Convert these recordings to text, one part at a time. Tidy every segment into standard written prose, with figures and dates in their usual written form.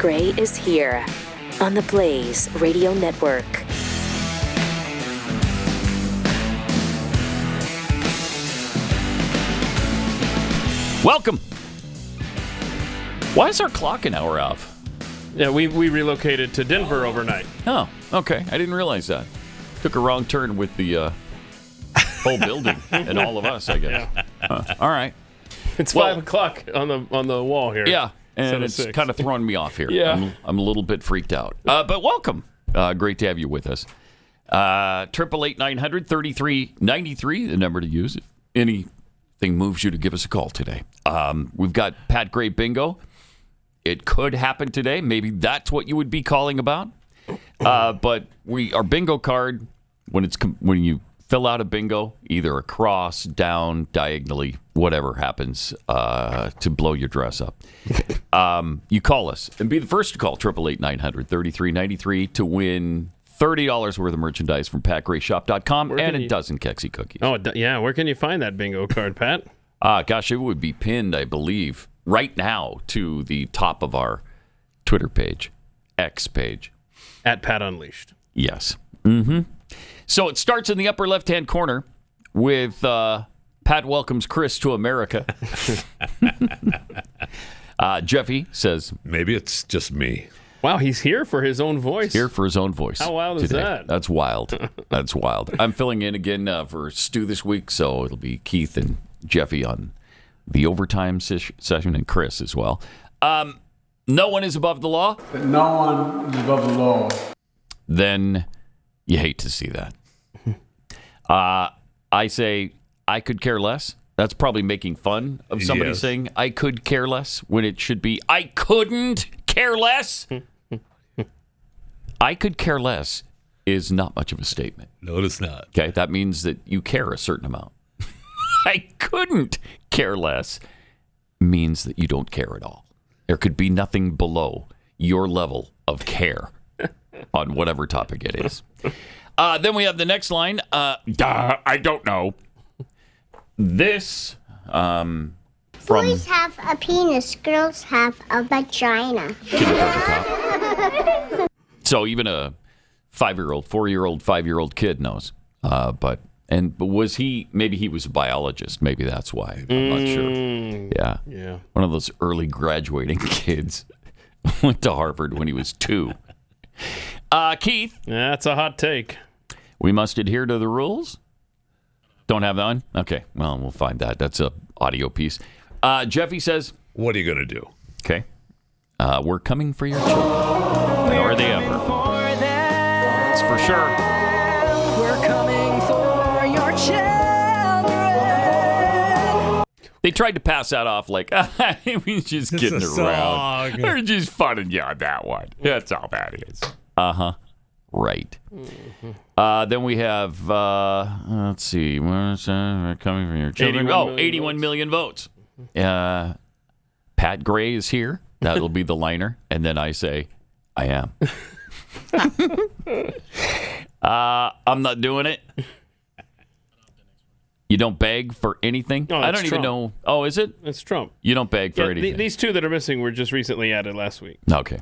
Gray is here on the Blaze Radio Network. Welcome. Why is our clock an hour off? Yeah, we relocated to Denver overnight. Oh, okay. I didn't realize that. Took a wrong turn with the whole building and all of us, I guess. Yeah. All right. It's 5 o'clock on the wall here. Yeah, and it's kind of throwing me off here. Yeah. I'm a little bit freaked out. But welcome. Great to have you with us. 888-900-3393, the number to use if anything moves you to give us a call today. We've got Pat Gray Bingo. It could happen today. Maybe that's what you would be calling about. But our bingo card, when you fill out a bingo, either across, down, diagonally, whatever happens to blow your dress up, you call us and be the first to call 888-900-3393 to win $30 worth of merchandise from PatGrayShop.com and a dozen Kexi cookies. Oh, yeah. Where can you find that bingo card, Pat? Gosh, it would be pinned, I believe, right now to the top of our Twitter page, X page. At Pat Unleashed. Yes. Mm-hmm. So it starts in the upper left-hand corner with Pat welcomes Chris to America. Jeffy says, maybe it's just me. Wow, he's here for his own voice. Here for his own voice. How wild is that? That's wild. That's wild. I'm filling in again for Stu this week, so it'll be Keith and Jeffy on the overtime session, and Chris as well. No one is above the law. That no one is above the law. Then you hate to see that. I say I could care less. That's probably making fun of somebody saying I could care less when it should be I couldn't care less. I could care less is not much of a statement. No, it's not. Okay, that means that you care a certain amount. I couldn't care less means that you don't care at all. There could be nothing below your level of care on whatever topic it is. Then we have the next line. I don't know. This from boys have a penis, girls have a vagina. So even a 5-year-old, 4-year-old, 5-year-old kid knows. But was he? Maybe he was a biologist. Maybe that's why. I'm not sure. Yeah. One of those early graduating kids went to Harvard when he was 2. Keith. That's a hot take. We must adhere to the rules. Don't have that one? Okay. Well, we'll find that. That's a audio piece. Jeffy says, what are you going to do? Okay. We're coming for your children. Nor are they ever. That's for sure. We're coming for your children. They tried to pass that off like, we're just kidding around. They're just funning you on that one. That's all that is. Uh-huh. Right. Then we have, let's see, we're coming from your children. 81 million votes. Pat Gray is here. That'll be the liner. And then I say, I am. I'm not doing it. You don't beg for anything? No, I don't even know. Oh, is it? It's Trump. You don't beg for anything. These two that are missing were just recently added last week. Okay.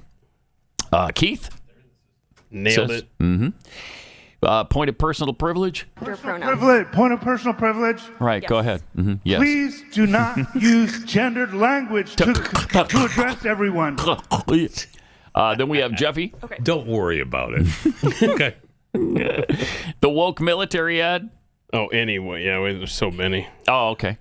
Keith? Nailed it. Mm-hmm. Point of personal privilege? Point of personal privilege. Right, yes. Go ahead. Mm-hmm. Yes. Please do not use gendered language to address everyone. Then we have Jeffy. Okay. Don't worry about it. Okay. The woke military ad. Oh, anyway. Yeah, there's so many. Oh, okay.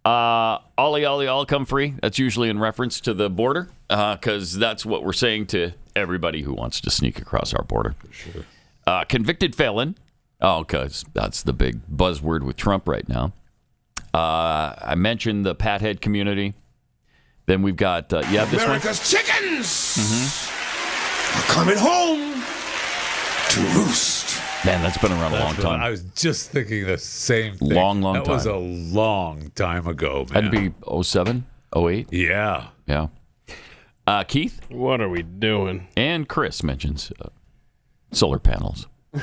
Ollie, all come free. That's usually in reference to the border because that's what we're saying to everybody who wants to sneak across our border. Sure. Convicted felon. Oh, because that's the big buzzword with Trump right now. I mentioned the Pathead community. Then we've got, this America's one? chickens are coming home to roost. Man, that's been around a long time. I was just thinking the same thing. Long time. That was a long time ago, man. That'd be 07, 08? Yeah. Yeah. Keith? What are we doing? And Chris mentions solar panels. I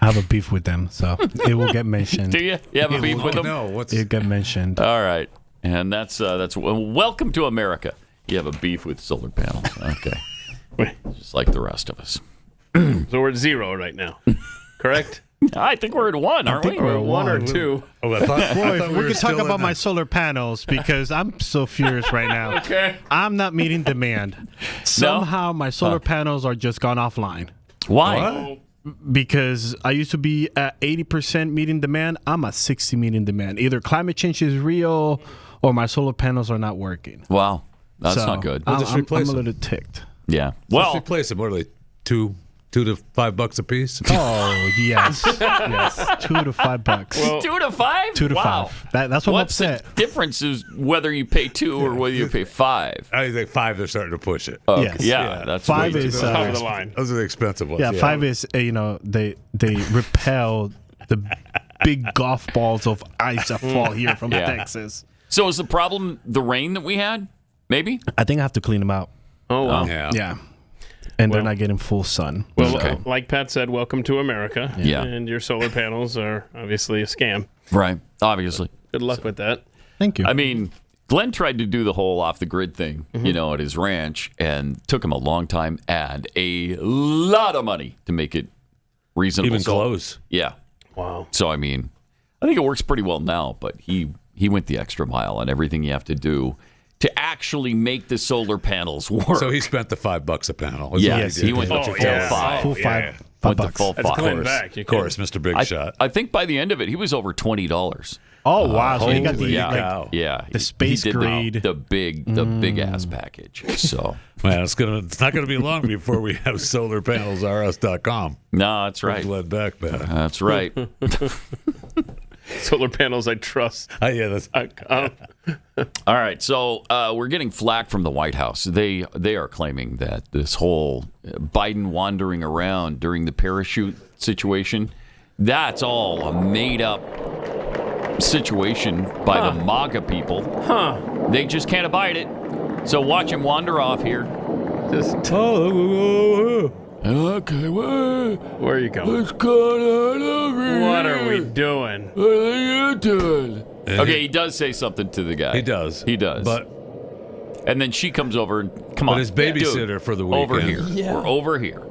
have a beef with them, so it will get mentioned. Do you? You have a beef with them? No, It'll get mentioned. All right. And that's welcome to America. You have a beef with solar panels. Okay. Wait. Just like the rest of us. So we're at 0 right now. Correct? I think we're at 1, aren't we? We're at 1 or 2. Oh, I thought Boy, we can talk about my my. solar panels because I'm so furious right now. Okay. I'm not meeting demand. Somehow my solar panels are just gone offline. Why? Because I used to be at 80% meeting demand. I'm at 60 meeting demand. Either climate change is real or my solar panels are not working. Wow. That's So, not good. I'm, just I'm replace a them. little ticked. Yeah. Well, Well, replace them. What are they? $2 to $5 a piece? Oh, yes. Yes. $2 to $5. Well, 2 to 5? 2 to Wow. 5. That's what I'm What's upset. the difference is whether you pay 2 or whether you pay 5. I think 5. They're starting to push it. Okay. Yes. Yeah, that's 5 way too is bad. top of the line. Those are the expensive ones. Yeah, 5 is they repel the big golf balls of ice that fall here from Yeah. Texas. So is the problem the rain that we had? Maybe? I think I have to clean them out. Oh, wow. Yeah. Yeah. And they're Well- not getting full sun. Well, Okay. like Pat said, welcome to America. Yeah. And your solar panels are obviously a scam. Right. Obviously. Good luck with that. Thank you. I mean, Glenn tried to do the whole off the grid thing, at his ranch, and took him a long time and a lot of money to make it reasonable. Even close. Yeah. Wow. So I mean, I think it works pretty well now, but he went the extra mile on everything you have to do to actually make the solar panels work. So he spent the $5 a panel. is yeah, what Yes, he he did. went the Oh, full yeah. 5. full yeah. five Went the bucks. full That's 5. Glenn back. You Of course, Mr. Big Shot. I think by the end of it, he was over $20. Oh wow! So you got the holy Yeah, cow. yeah. The space he did grade. the big ass package. So Man, it's not gonna be long before we have solarpanelsrs.com. no, that's right. Led back, man. That's right. Solar panels I trust. Yeah, that's All right, so we're getting flack from the White House. They are claiming that this whole Biden wandering around during the parachute situation, that's all a made-up situation by the MAGA people. They just can't abide it. So watch him wander off here. Just Okay, where are you going? what's going on over here? What are we doing? What are you doing? And Okay, he does say something to the guy. he does. He does. But And then she comes over and come on. his babysitter dude, for the weekend. over here. We're over here.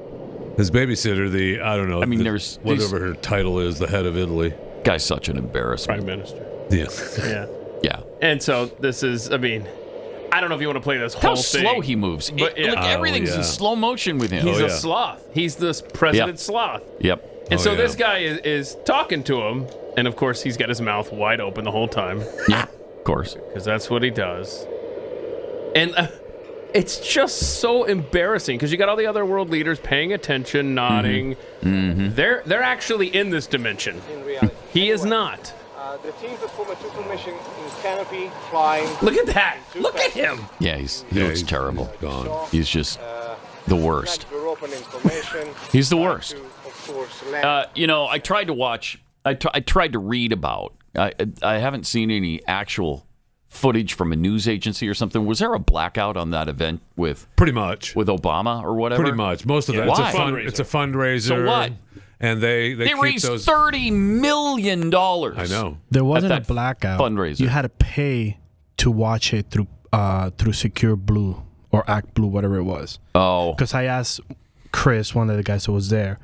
his babysitter, I don't know. I mean, there's whatever her title is, the head of Italy. Guy's such an embarrassment. Prime Minister. Yeah. Yeah. Yeah. And so this is, I mean, I don't know if you want to play this How whole thing. slow he moves. But, yeah. Look, everything's in slow motion with him. He's Oh, a yeah. sloth. He's this president Yep. sloth. Yep. And Oh, so yeah. this guy is talking to him, and of course he's got his mouth wide open the whole time, Yeah. Of course. because that's what he does. And it's just so embarrassing because you got all the other world leaders paying attention, nodding. Mm-hmm. They're actually in this dimension. He is not. The team performed a triple mission in canopy, flying. Look at that. Look at him. Yeah, he looks terrible. Gone. He's just the worst. Open information. He's the worst. To, of course, land. I tried to watch. I tried to read about. I haven't seen any actual footage from a news agency or something. Was there a blackout on that event with Pretty much. Obama or whatever? Pretty much. Most of that. Why? It's a fundraiser. So what? And they They keep raised those. $30 million. I know. there wasn't a that blackout. fundraiser. You had to pay to watch it through Secure Blue or Act Blue, whatever it was. Oh, Because I asked Chris, one of the guys that was there,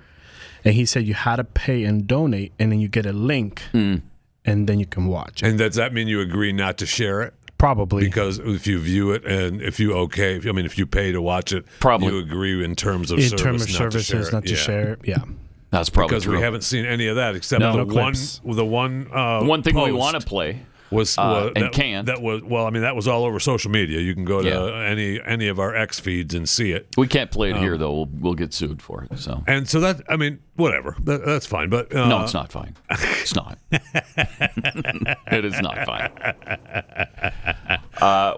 and he said you had to pay and donate, and then you get a link, and then you can watch it. And does that mean you agree not to share it? Probably. Because if you view it and if you pay to watch it, Probably. you agree in terms of in service terms of not to share services, it. not to Yeah. share it. Yeah. that's probably Because true. we haven't seen any of that except No. the No one. clips. The one. One thing we post want to play. was and that, can't. That was that was all over social media. You can go to Yeah. any of our X feeds and see it. We can't play it here though. We'll get sued for it. So And so that whatever. That's fine. But no, it's not fine. It's not. It is not fine.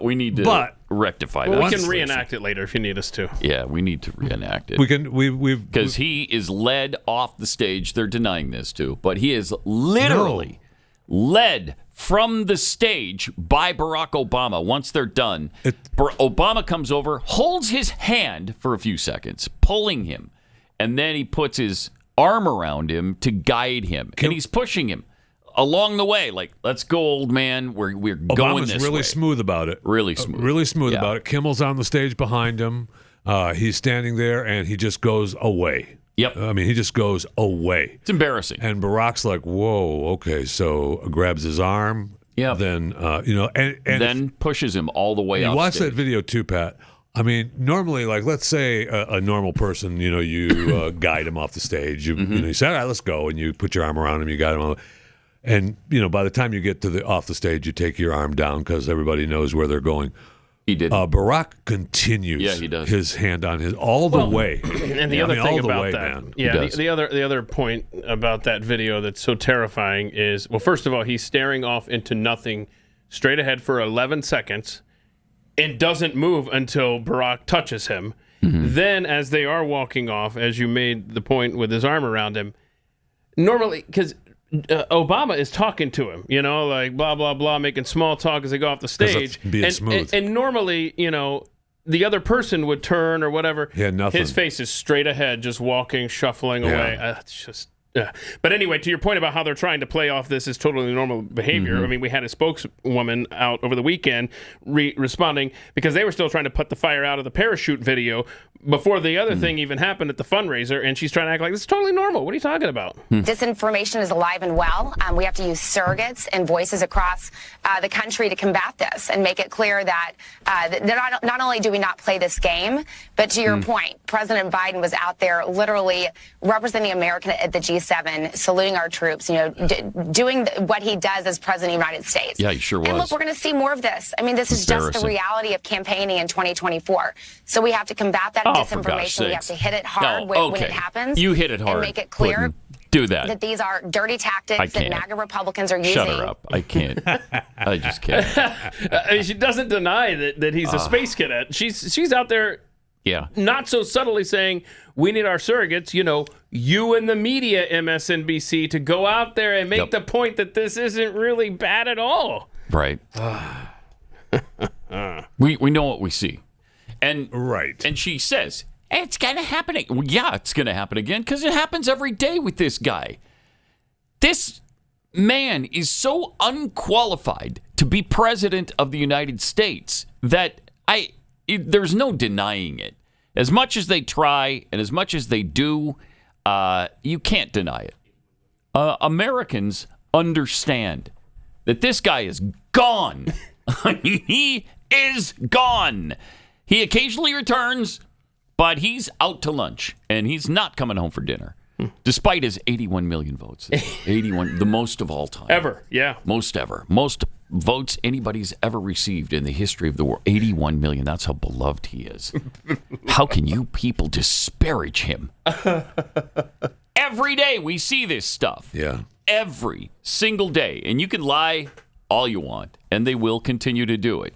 We need to rectify Well, that. we can reenact it later if you need us to. Yeah, we need to reenact it. we can we've Because he is led off the stage. They're denying this too, but he is literally led from the stage by Barack Obama. Once they're done, Obama comes over, holds his hand for a few seconds, pulling him, and then he puts his arm around him to guide him, and he's pushing him along the way, like, let's go, old man. We're going this way. Obama's really smooth about it. Really smooth. Really smooth about it. Kimmel's on the stage behind him. He's standing there, and he just goes away. Yep. I mean, he just goes away. It's embarrassing. And Barack's like, whoa, okay, so grabs his arm. Yeah. Then, and then pushes him all the way you off watch stage. that video too, Pat. I mean, normally, like, let's say a normal person, you guide him off the stage. You say, all right, let's go. And you put your arm around him, you guide him. And, by the time you get off the stage, you take your arm down because everybody knows where they're going. He did. Barack continues he does. his hand on his all the way. And the other thing about that, man. the other point about that video that's so terrifying is, well, first of all, he's staring off into nothing straight ahead for 11 seconds and doesn't move until Barack touches him. Then, as they are walking off, as you made the point with his arm around him, normally, because Obama is talking to him, like blah, blah, blah, making small talk as they go off the stage. Being smooth. And normally, the other person would turn or whatever. Yeah, nothing. His face is straight ahead, just walking, shuffling away. It's just... But anyway, to your point about how they're trying to play off this as totally normal behavior, I mean, we had a spokeswoman out over the weekend responding because they were still trying to put the fire out of the parachute video before the other thing even happened at the fundraiser, and she's trying to act like this is totally normal. What are you talking about? Disinformation is alive and well. We have to use surrogates and voices across the country to combat this and make it clear that not only do we not play this game, but to your point, President Biden was out there literally representing America at the G7, saluting our troops, doing what he does as President of the United States. Yeah, he sure was. And look, we're going to see more of this. I mean, this is just the reality of campaigning in 2024. So we have to combat that disinformation. We have to hit it hard when it happens. You hit it hard. And make it clear do that these are dirty tactics that MAGA Republicans are using. Shut her up. I can't. I just can't. She doesn't deny that he's a space cadet. She's out there not so subtly saying, we need our surrogates, you and the media, MSNBC, to go out there and make the point that this isn't really bad at all. Right. We know what we see. And she says, it's going to happen. Well, yeah, it's going to happen again because it happens every day with this guy. This man is so unqualified to be president of the United States that there's no denying it. As much as they try and as much as they do, you can't deny it. Americans understand that this guy is gone. He is gone. He occasionally returns, but he's out to lunch, and he's not coming home for dinner, despite his 81 million votes. 81, the most of all time. Ever, yeah. Most ever. Most votes anybody's ever received in the history of the world. 81 million. That's how beloved he is. How can you people disparage him? Every day we see this stuff. Yeah. Every single day. And you can lie all you want, and they will continue to do it.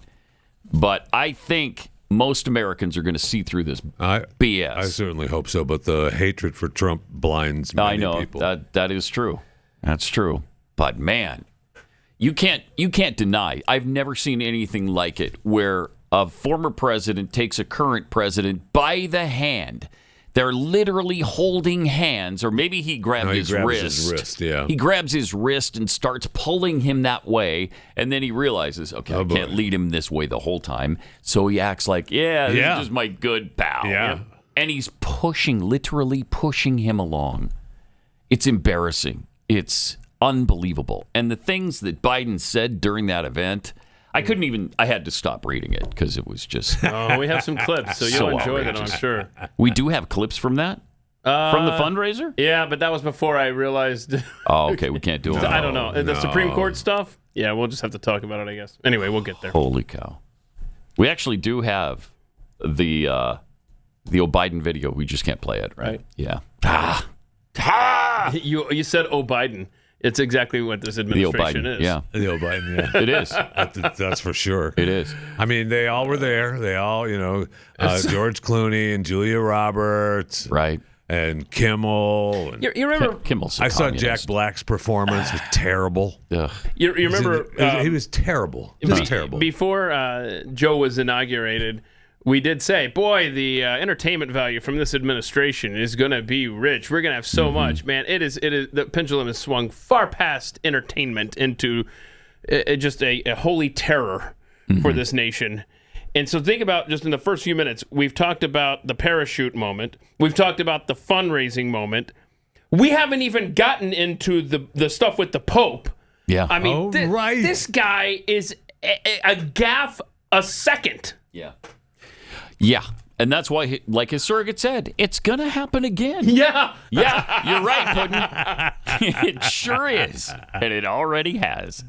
But I think most Americans are going to see through this BS. I certainly hope so, but the hatred for Trump blinds many people. I know. That is true. That's true. But man, you can't deny. I've never seen anything like it where a former president takes a current president by the hand. They're literally holding hands, or maybe he grabbed his wrist. He grabs his wrist and starts pulling him that way, and then he realizes, okay, I can't lead him this way the whole time. So he acts like, this is just my good pal. Yeah. And he's literally pushing him along. It's embarrassing. It's unbelievable. And the things that Biden said during that event, I had to stop reading it because it was just... Oh, we have some clips, so you'll enjoy them, I'm sure. We do have clips from that? From the fundraiser? Yeah, but that was before I realized... Oh, okay, we can't do it. I don't know. The Supreme Court stuff? Yeah, we'll just have to talk about it, I guess. Anyway, we'll get there. Holy cow. We actually do have the Biden video. We just can't play it, right? Yeah. You said Biden. It's exactly what this administration is. Yeah. The Biden, yeah. It is. That's for sure. It is. I mean, they all were there. They all, George Clooney and Julia Roberts. Right. And Kimmel. And you remember? Kimmel's I saw Jack Black's performance. It was terrible. You remember? He was terrible. Just terrible. Before Joe was inaugurated, we did say, boy, the entertainment value from this administration is going to be rich. We're going to have so much, man. It is. The pendulum has swung far past entertainment into just a holy terror for this nation. And so think about just in the first few minutes, we've talked about the parachute moment. We've talked about the fundraising moment. We haven't even gotten into the stuff with the Pope. Yeah. I mean, this guy is a gaffe a second. Yeah. Yeah. And that's why, like his surrogate said, it's going to happen again. Yeah. Yeah. You're right, Puddin'. It sure is. And it already has.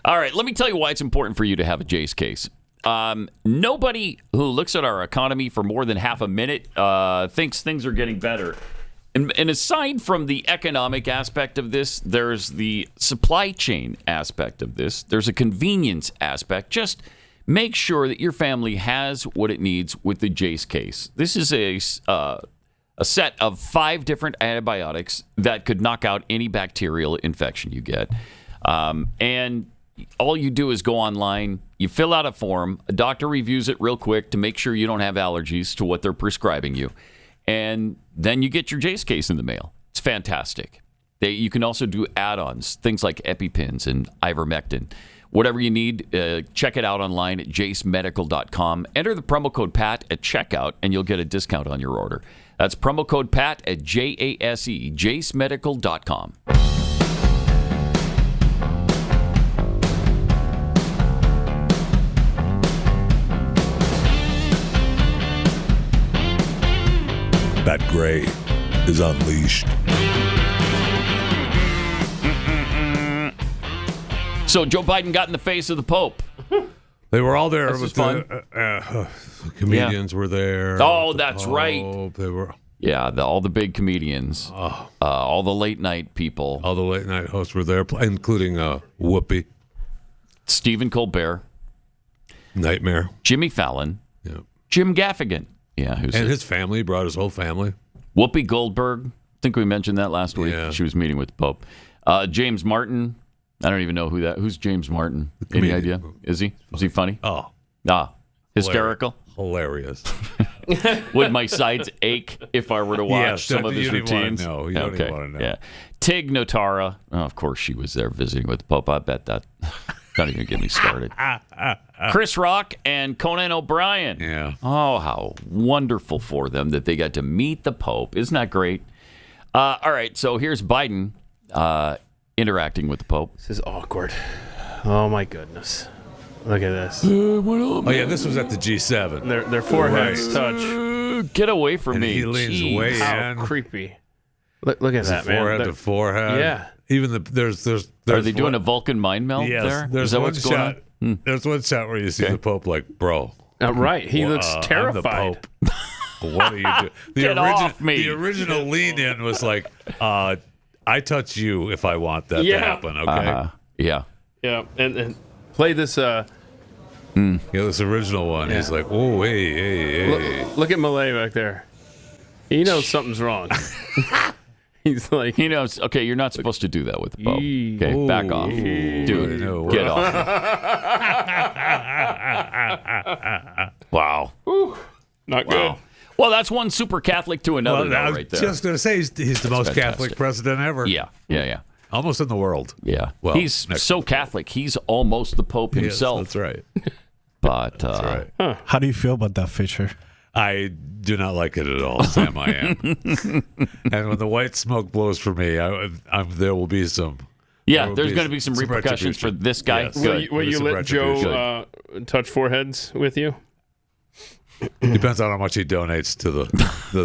All right. Let me tell you why it's important for you to have a Jace case. Nobody who looks at our economy for more than half a minute thinks things are getting better. And aside from the economic aspect of this, there's the supply chain aspect of this. There's a convenience aspect. Just make sure that your family has what it needs with the Jace case. This is a set of 5 different antibiotics that could knock out any bacterial infection you get. And all you do is go online, you fill out a form, a doctor reviews it real quick to make sure you don't have allergies to what they're prescribing you. And then you get your Jace case in the mail. It's fantastic. You can also do add-ons, things like EpiPens and ivermectin. Whatever you need, check it out online at jacemedical.com. Enter the promo code PAT at checkout, and you'll get a discount on your order. That's promo code PAT at jacemedical.com. That gray is unleashed. So Joe Biden got in the face of the Pope. They were all there. This was fun. Comedians were there. Oh, that's right. They were. Yeah, all the big comedians. All the late night people. All the late night hosts were there, including Whoopi. Stephen Colbert. Nightmare. Jimmy Fallon. Yeah. Jim Gaffigan. Yeah, his family, brought his whole family. Whoopi Goldberg. I think we mentioned that last week. Yeah. She was meeting with the Pope. James Martin. I don't even know who's James Martin. Any idea? Is he funny? Oh. Hysterical? Hilarious. Would my sides ache if I were to watch some of his routines? No, you don't even want to know. Yeah. Tig Notara. Oh, of course she was there visiting with the Pope. I bet that. Don't even get me started. Chris Rock and Conan O'Brien. Yeah. Oh, how wonderful for them that they got to meet the Pope. Isn't that great? All right, so here's Biden interacting with the Pope. This is awkward. Oh, my goodness. Look at this. Oh, yeah, this was at the G7. Their foreheads touch. Get away from me. He leans way How in. creepy. Look at that, man. Forehead to forehead. Yeah. Even there's Are they doing a Vulcan mind melt there? There's Is that one what's going on? There's one shot where you see the Pope like, bro. Right. He looks terrified. I'm the Pope. What are you doing? Get off me. The original lean-in was like, I touch you if I want that to happen, okay? Yeah. Yeah. And play this. Yeah, this original one. Yeah. He's like, oh, hey. Look at Malay back there. He knows something's wrong. He's like, he knows. Okay, you're not supposed to do that with the Pope. Okay, Ooh. back off, dude. No. Get off. Wow. Not good. Wow. Well, that's one super Catholic to another, I was right there. just going to say he's the most fantastic. Catholic president ever. Yeah. Almost in the world. Yeah. Well, he's so Catholic, he's almost the Pope himself. Yes, that's right. But That's right. How do you feel about that, Fisher? I do not like it at all, Sam. I am. And when the white smoke blows for me, there will be some. Yeah, there's going to be some repercussions for this guy. Yes. Good. Will you let Joe touch foreheads with you? Depends on how much he donates to the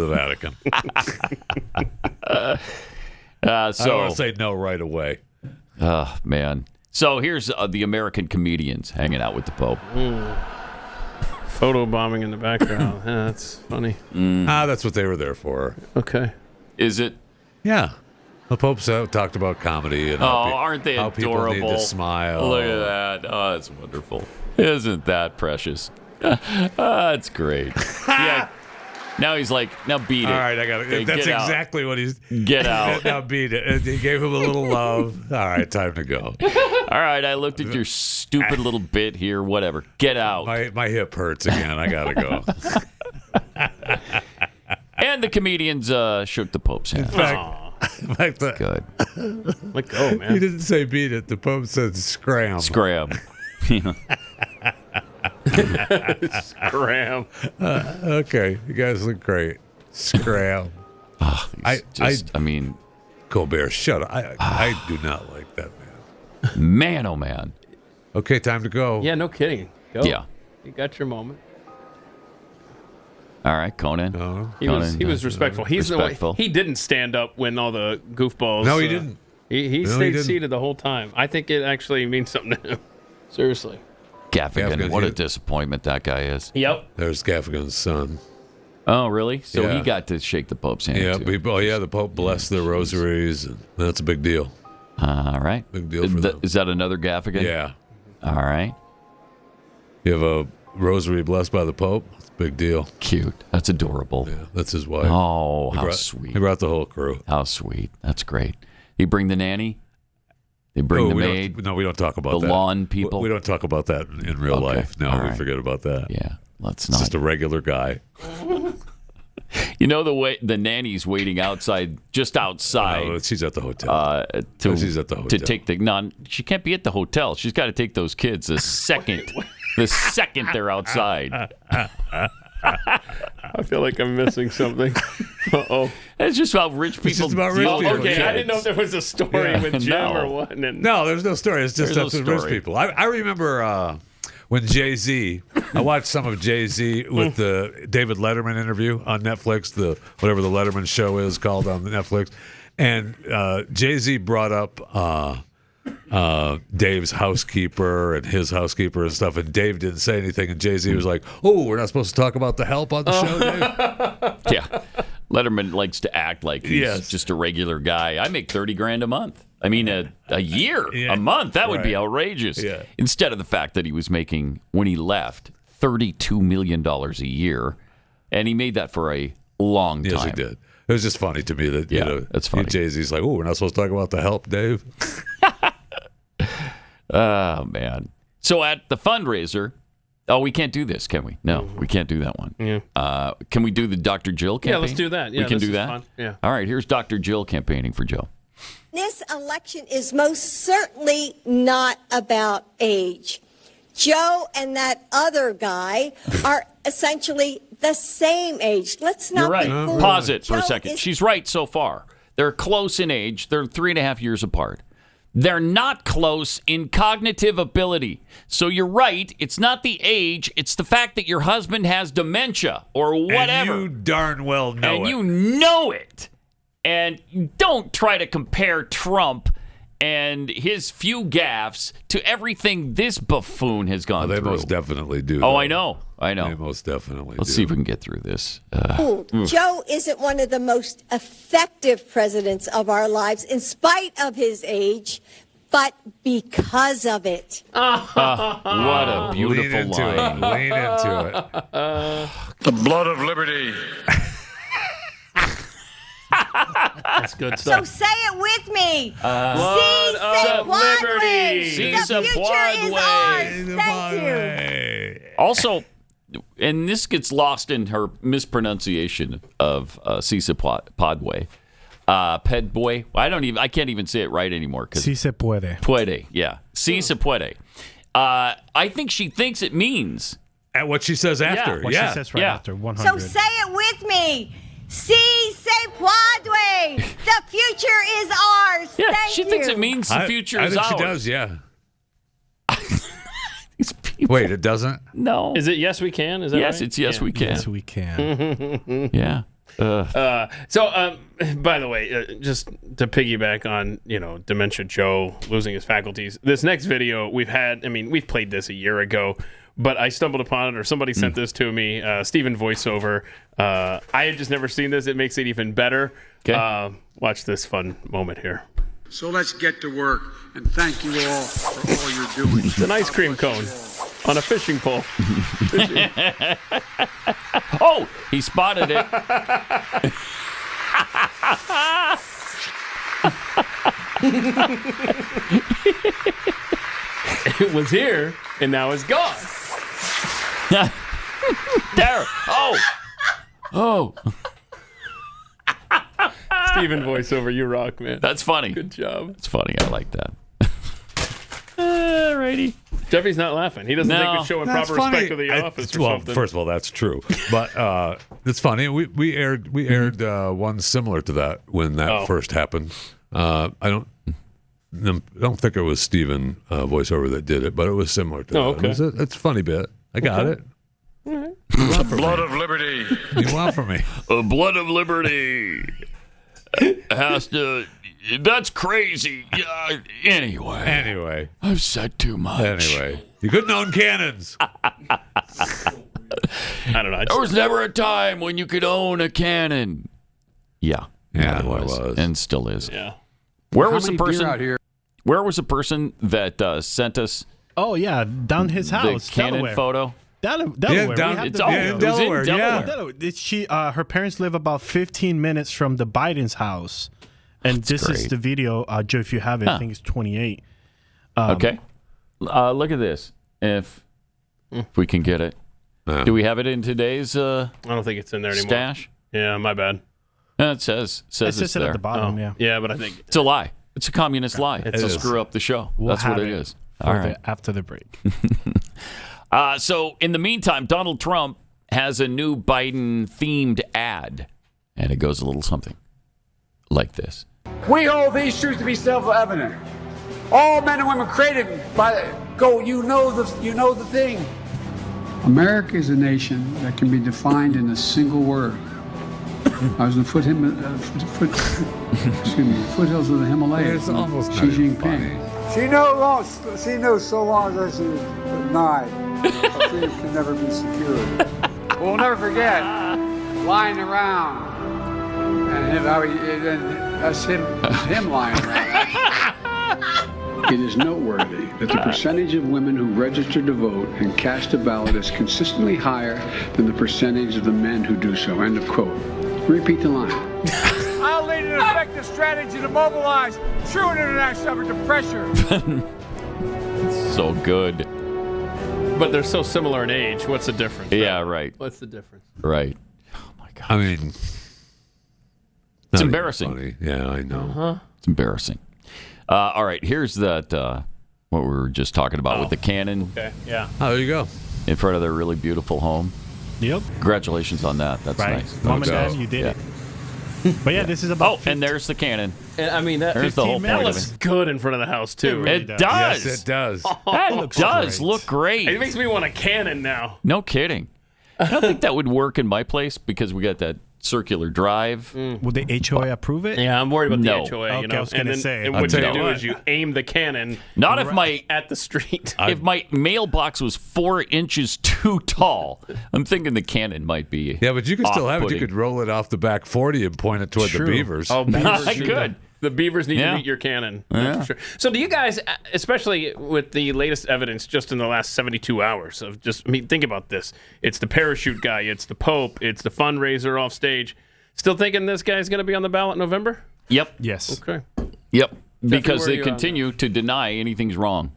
Vatican. I don't want to say no right away. Oh, man. So here's the American comedians hanging out with the Pope. Photo bombing in the background. Yeah, that's funny. That's what they were there for. Okay. Is it? Yeah. The Pope talked about comedy and aren't they how adorable? people need to smile. Look at that. Oh, it's wonderful. Isn't that precious? It's great. Yeah. Now he's like, now beat it. All right, I got it. That's exactly what he's. Get out. Now beat it. And he gave him a little love. All right, time to go. All right, I looked at your stupid little bit here. Whatever. Get out. My hip hurts again. I gotta go. And the comedians shook the Pope's hand. Good. Let go, man. He didn't say beat it. The Pope said scram. Scram. Scram. Okay, you guys look great. Scram. I mean, Colbert, shut up. I do not like that man. Man, oh man. Okay, time to go. Yeah, no kidding. Go. Yeah. You got your moment. All right, Conan. He was respectful. He's respectful. He didn't stand up when all the goofballs. No, he didn't. He stayed seated the whole time. I think it actually means something to him. Seriously. Gaffigan, what a disappointment that guy is. Yep. There's Gaffigan's son. Oh, really? So Yeah. he got to shake the Pope's hand, Yeah, too. the Pope blessed their rosaries, and that's a big deal. All right. Big deal for them. Is that another Gaffigan? Yeah. All right. You have a rosary blessed by the Pope? That's a big deal. Cute. That's adorable. Yeah, that's his wife. Oh, how sweet. He brought the whole crew. How sweet. That's great. He bring the nanny? They bring the maid? We don't talk about the that. The lawn people? We don't talk about that in real life. No, we forget about that. Yeah, let's it's not. Just a regular guy. You know the nanny's waiting outside, just outside. No, she's at the hotel. She's at the hotel. To take she can't be at the hotel. She's got to take those kids the second they're outside. I feel like I'm missing something. Uh-oh. It's just about rich people. It's just about rich people. Okay, I didn't know if there was a story with Jim or what. No, there's no story. It's just that's rich people. I remember when Jay-Z, I watched some of Jay-Z with the David Letterman interview on Netflix, whatever the Letterman show is called on Netflix. And Jay-Z brought up Dave's housekeeper and his housekeeper and stuff, and Dave didn't say anything, and Jay-Z was like, "Oh, we're not supposed to talk about the help on the show, Dave?" Yeah. Letterman likes to act like he's just a regular guy. I make $30,000 a month. I mean, a year, a month. That would be outrageous. Yeah. Instead of the fact that he was making, when he left, $32 million a year, and he made that for a long time. Yes, he did. It was just funny to me that that's funny. Jay-Z's like, "Oh, we're not supposed to talk about the help, Dave." Oh man! So at the fundraiser, we can't do this, can we? No, we can't do that one. Yeah. Can we do the Dr. Jill campaign? Yeah, let's do that. Yeah, we can this do is that. fun. Yeah. All right. Here's Dr. Jill campaigning for Joe. This election is most certainly not about age. Joe and that other guy are essentially the same age. Let's not You're right. be fooled. Pause it for a Joe second. is- She's right so far. They're close in age. They're 3.5 years apart. They're not close in cognitive ability. So you're right. It's not the age. It's the fact that your husband has dementia or whatever. And you darn well know and it. you know it. And don't try to compare Trump and his few gaffes to everything this buffoon has gone They through. most definitely do. Oh, though. I know. They most definitely Let's do. see if we can get through this. Joe isn't one of the most effective presidents of our lives in spite of his age, but because of it. What a beautiful line. Lean into it. The blood of liberty. That's good So stuff. say it with me. Blood of liberty. The future is ours. Thank you. Also, and this gets lost in her mispronunciation of Cisa Padway. Pedboy. I can't even say it right anymore. Si se puede. Puede, yeah. Si se puede. I think she thinks it means. At what she says after. What she says right after 100. So say it with me. Si se puede. The future is ours. Yeah, Thank she you. thinks it means the future is I ours. think she does, yeah. Wait, it doesn't? No. Is it yes we can? Is that Yes, right? it's yes we can. Yes, we can. Yeah. So, by the way, just to piggyback on, Dementia Joe losing his faculties, this next video we've played this a year ago, but I stumbled upon it, or somebody sent this to me, Steven voiceover. I had just never seen this. It makes it even better. Okay. Watch this fun moment here. So let's get to work, and thank you all for all you're doing. It's an ice cream cone. on a fishing pole. Oh, he spotted it. It was here, and now it's gone. There. Oh. Steven voiceover, you rock, man. That's funny. Good job. It's funny. I like that. Alrighty. Jeffy's not laughing. He doesn't think we're showing proper respect to the office or something. First of all, that's true. But it's funny. We aired one similar to that when that first happened. I don't think it was Steven voiceover that did it, but it was similar to that. Okay. It's a funny bit. I got it. All right. Blood of liberty. You want from me? Blood of liberty has to. That's crazy. Anyway, I've said too much. Anyway, you couldn't own cannons. I don't know. There was never a time when you could own a cannon. Yeah, there was, was, and still is. Yeah. Where was the person out here? Where was the person that sent us? Oh yeah, down his house, the cannon Delaware. photo. Delaware. It's in Delaware. Yeah. Her parents live about 15 minutes from the Biden's house, and this is the video. Joe, if you have it, I think it's 28. Okay, look at this. If we can get it, do we have it in today's? I don't think it's in there anymore. Stash. Yeah, my bad. It says it's there at the bottom. Yeah, but I think it's a lie. It's a communist lie. It's to screw up the show. That's what it is. All right. After the break. So in the meantime, Donald Trump has a new Biden-themed ad, and it goes a little something like this. We hold these truths to be self-evident. All men and women created by you know the thing. America is a nation that can be defined in a single word. I was in the foothills of the Himalayas. It's almost Xi Jinping. She knows so long as she is denied. Her freedom can never be secured. We'll never forget lying around and that's him lying around. It is noteworthy that the percentage of women who register to vote and cast a ballot is consistently higher than the percentage of the men who do so. End of quote. Repeat the line. I'll lead an effective strategy to mobilize true international effort to pressure. So good. But they're so similar in age. What's the difference? Yeah, right. What's the difference? Right. Oh my God. I mean, it's embarrassing. Funny. Yeah, I know. It's embarrassing. All right, here's that what we were just talking about with the cannon. Okay. Yeah. Oh, there you go. In front of their really beautiful home. Yep. Congratulations on that. That's nice. Mom and Dad, you did it. But this is about. And there's the cannon. And I mean, there's the whole point looks of it. good in front of the house too. It does. Yes, it does. That does look great. It makes me want a cannon now. No kidding. I don't think that would work in my place because we got that circular drive. Would the HOA approve it? Yeah, I'm worried about the HOA. Okay, You know, I was gonna say. And what you do is you aim the cannon. Not if my at the street. If my mailbox was 4 inches too tall, I'm thinking the cannon might be. Yeah, but you could still have it. You could roll it off the back 40 and point it toward the beavers. Oh, beavers I could. The beavers need to meet your cannon. That's for sure. So do you guys, especially with the latest evidence just in the last 72 hours of think about this. It's the parachute guy. It's the Pope. It's the fundraiser off stage. Still thinking this guy's going to be on the ballot in November? Yep. Yes. Okay. Yep. Because they continue to deny anything's wrong.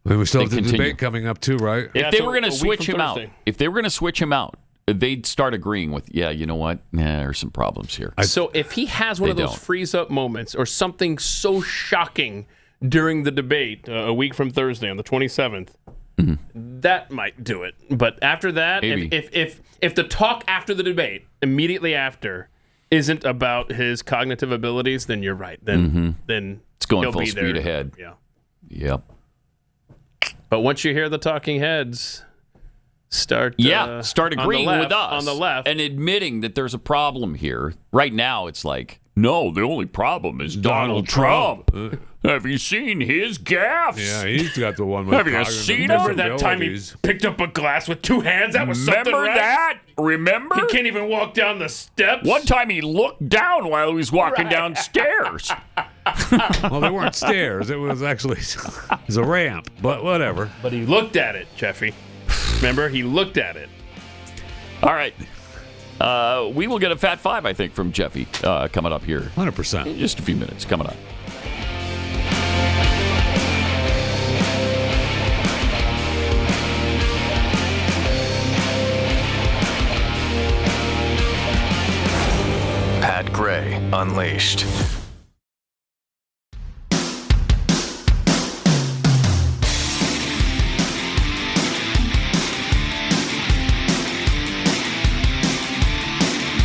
And we still have the debate coming up too, right? If they were going to switch him out, they'd start agreeing with, you know what? There's some problems here. So if he has one of those freeze-up moments or something so shocking during the debate a week from Thursday on the 27th, that might do it. But after that, if the talk after the debate, immediately after, isn't about his cognitive abilities, then you're right. Then it's going he'll full be speed there. ahead. Yeah. Yep. But once you hear the talking heads start agreeing with us on the left and admitting that there's a problem here. Right now, it's like, no, the only problem is Donald Trump. Have you seen his gaffes? Yeah, he's got the one with Have you seen him? Remember that time he picked up a glass with two hands? That was something, right? that? Remember? He can't even walk down the steps. One time he looked down while he was walking downstairs. Well, they weren't stairs. It was actually it was a ramp, but whatever. But he looked at it, Jeffy. Remember, he looked at it. All right. We will get a Fat Five, I think, from Jeffy coming up here. 100%. In just a few minutes. Coming up. Pat Gray Unleashed.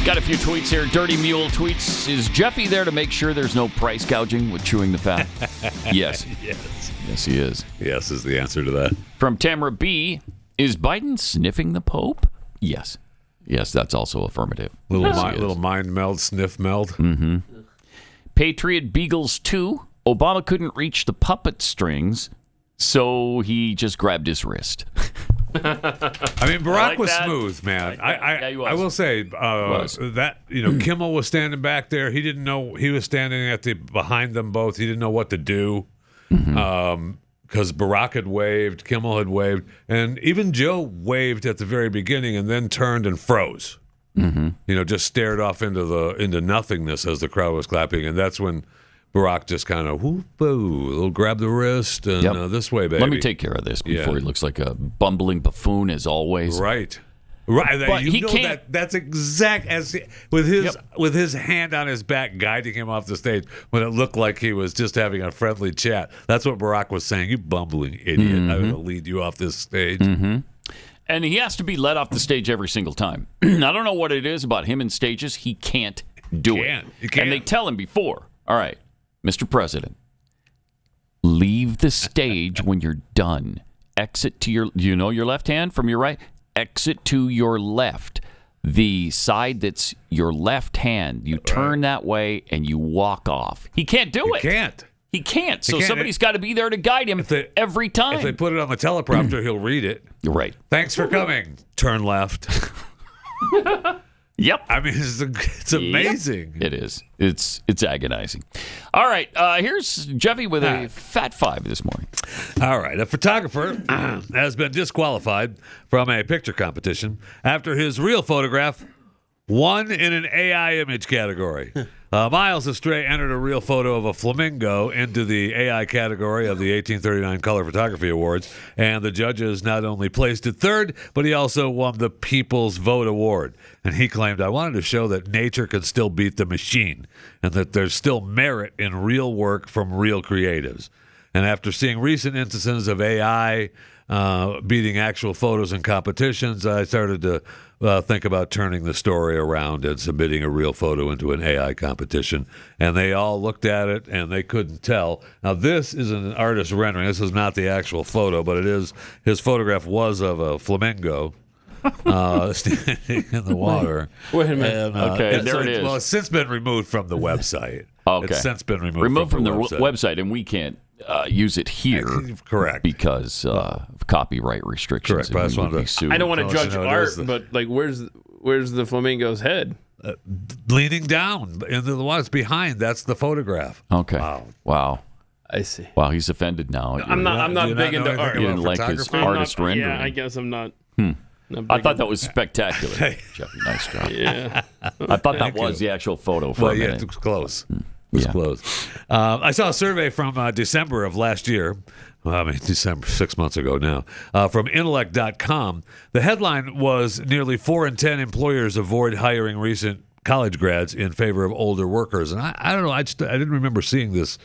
Got a few tweets here. Dirty Mule tweets, is Jeffy there to make sure there's no price gouging with chewing the fat? Yes. Yes, he is. Yes is the answer to that. From Tamara B, is Biden sniffing the Pope? Yes. Yes, that's also affirmative. Little mind meld, sniff meld. Mm-hmm. Patriot Beagles 2, Obama couldn't reach the puppet strings, so he just grabbed his wrist. I mean, Barack was smooth, man. He was. I will say that Kimmel was standing back there. He didn't know he was standing behind them both. He didn't know what to do because Barack had waved, Kimmel had waved, and even Joe waved at the very beginning and then turned and froze. Mm-hmm. Just stared off into nothingness as the crowd was clapping, and that's when Barack just kind of little grab the wrist and this way, baby. Let me take care of this before he looks like a bumbling buffoon as always. Right. But he can't. That's exact as with his hand on his back guiding him off the stage when it looked like he was just having a friendly chat. That's what Barack was saying. You bumbling idiot! Mm-hmm. I'm going to lead you off this stage. Mm-hmm. And he has to be let off the stage every single time. I don't know what it is about him in stages. He can't do it. And they tell him before. All right. Mr. President, leave the stage when you're done. Exit to your left hand from your right? Exit to your left. The side that's your left hand. You turn that way and you walk off. He can't do it. He can't. So somebody's got to be there to guide him every time. If they put it on the teleprompter, he'll read it. Right. Thanks for coming. Turn left. Yep. I mean, it's amazing. Yep. It is. It's agonizing. All right. Here's Jeffy with a Fat Five this morning. All right. A photographer has been disqualified from a picture competition after his real photograph won in an AI image category. Miles Astray entered a real photo of a flamingo into the AI category of the 1839 Color Photography Awards, and the judges not only placed it third, but he also won the People's Vote Award. And he claimed, I wanted to show that nature can still beat the machine, and that there's still merit in real work from real creatives. And after seeing recent instances of AI beating actual photos in competitions, I started to think about turning the story around and submitting a real photo into an AI competition. And they all looked at it and they couldn't tell. Now, this is an artist rendering. This is not the actual photo, but it is. His photograph was of a flamingo standing in the water. Wait a minute. And, there it is. Well, it's since been removed from the website. Okay. It's since been removed from the website, and we can't use it here. Correct. Because of copyright restrictions. Correct. I don't want to judge art, but where's the flamingo's head? Leaning down into the water. It's behind. That's the photograph. Okay. Wow. I see. Wow, he's offended now. I'm not big into art. You didn't like his artist rendering. Yeah, I guess I'm not. I thought that was spectacular, Jeffy. Nice job. Yeah. I thought that was the actual photo for a minute. It was close. It was close. I saw a survey from December of last year. December, 6 months ago now, from intellect.com. The headline was nearly 4 in 10 employers avoid hiring recent college grads in favor of older workers. And I don't know, I didn't remember seeing this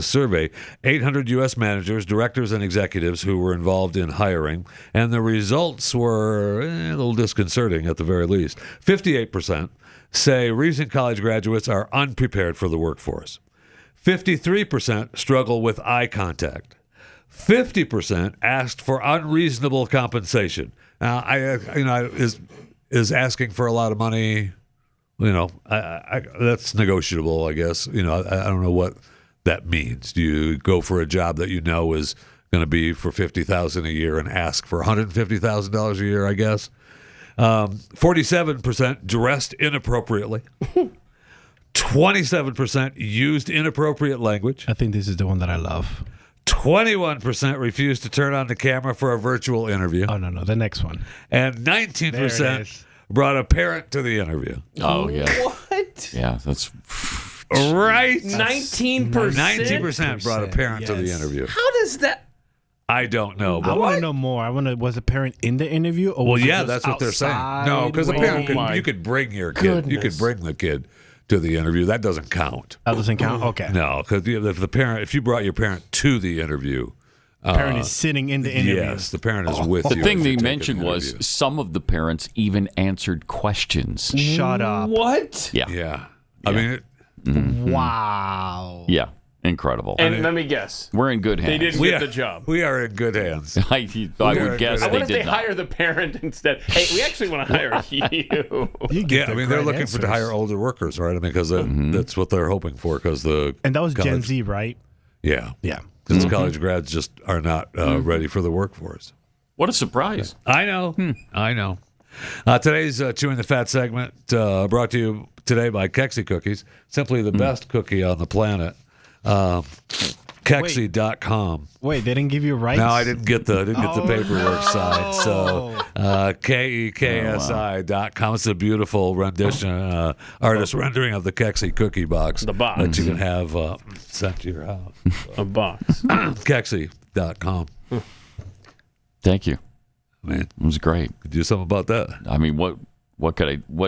survey. 800 U.S. managers, directors, and executives who were involved in hiring, and the results were a little disconcerting at the very least. 58% say recent college graduates are unprepared for the workforce. 53% struggle with eye contact. 50% asked for unreasonable compensation. Now, is asking for a lot of money, that's negotiable, I guess. I don't know what that means. Do you go for a job that you know is going to be for $50,000 a year and ask for $150,000 a year, I guess? 47% dressed inappropriately. 27% used inappropriate language. I think this is the one that I love. 21% refused to turn on the camera for a virtual interview. Oh, no. The next one. And 19% brought a parent to the interview. Oh, yeah. What? Yeah, that's... Right? 19%? 19% brought a parent to the interview. How does that... I don't know. I want to know more. Was a parent in the interview? Or was it just that's what they're saying. outside No, because a parent waiting? you could bring your kid. You could bring the kid to the interview. That doesn't count. That doesn't count? Okay. No, because if you brought your parent to the interview, parent is sitting in the interview. Yes, the parent is with you. The thing they mentioned was some of the parents even answered questions. Shut up. What? Yeah. Yeah. I mean, Wow. Yeah. Incredible. And let me guess. We're in good hands. They didn't get the job. We are in good hands. I would guess What they if did they not. hire the parent instead? Hey, we actually want to hire you. Yeah, I mean, they're looking to hire older workers, right? I mean, because that's what they're hoping for. Because and that was Gen Z, right? Yeah. Yeah. Because college grads just are not ready for the workforce. What a surprise. I know. I know. Today's Chewing the Fat segment brought to you today by Kexi Cookies. Simply the best cookie on the planet. Kexi.com. Wait, they didn't give you rights? No, I didn't get the paperwork signed. So KEKSI.com. It's a beautiful rendition, artist rendering of the Kexi cookie box. The box. That you can have sent to your house. A box. Kexi.com. Thank you. Man, it was great. Do something about that. I mean, what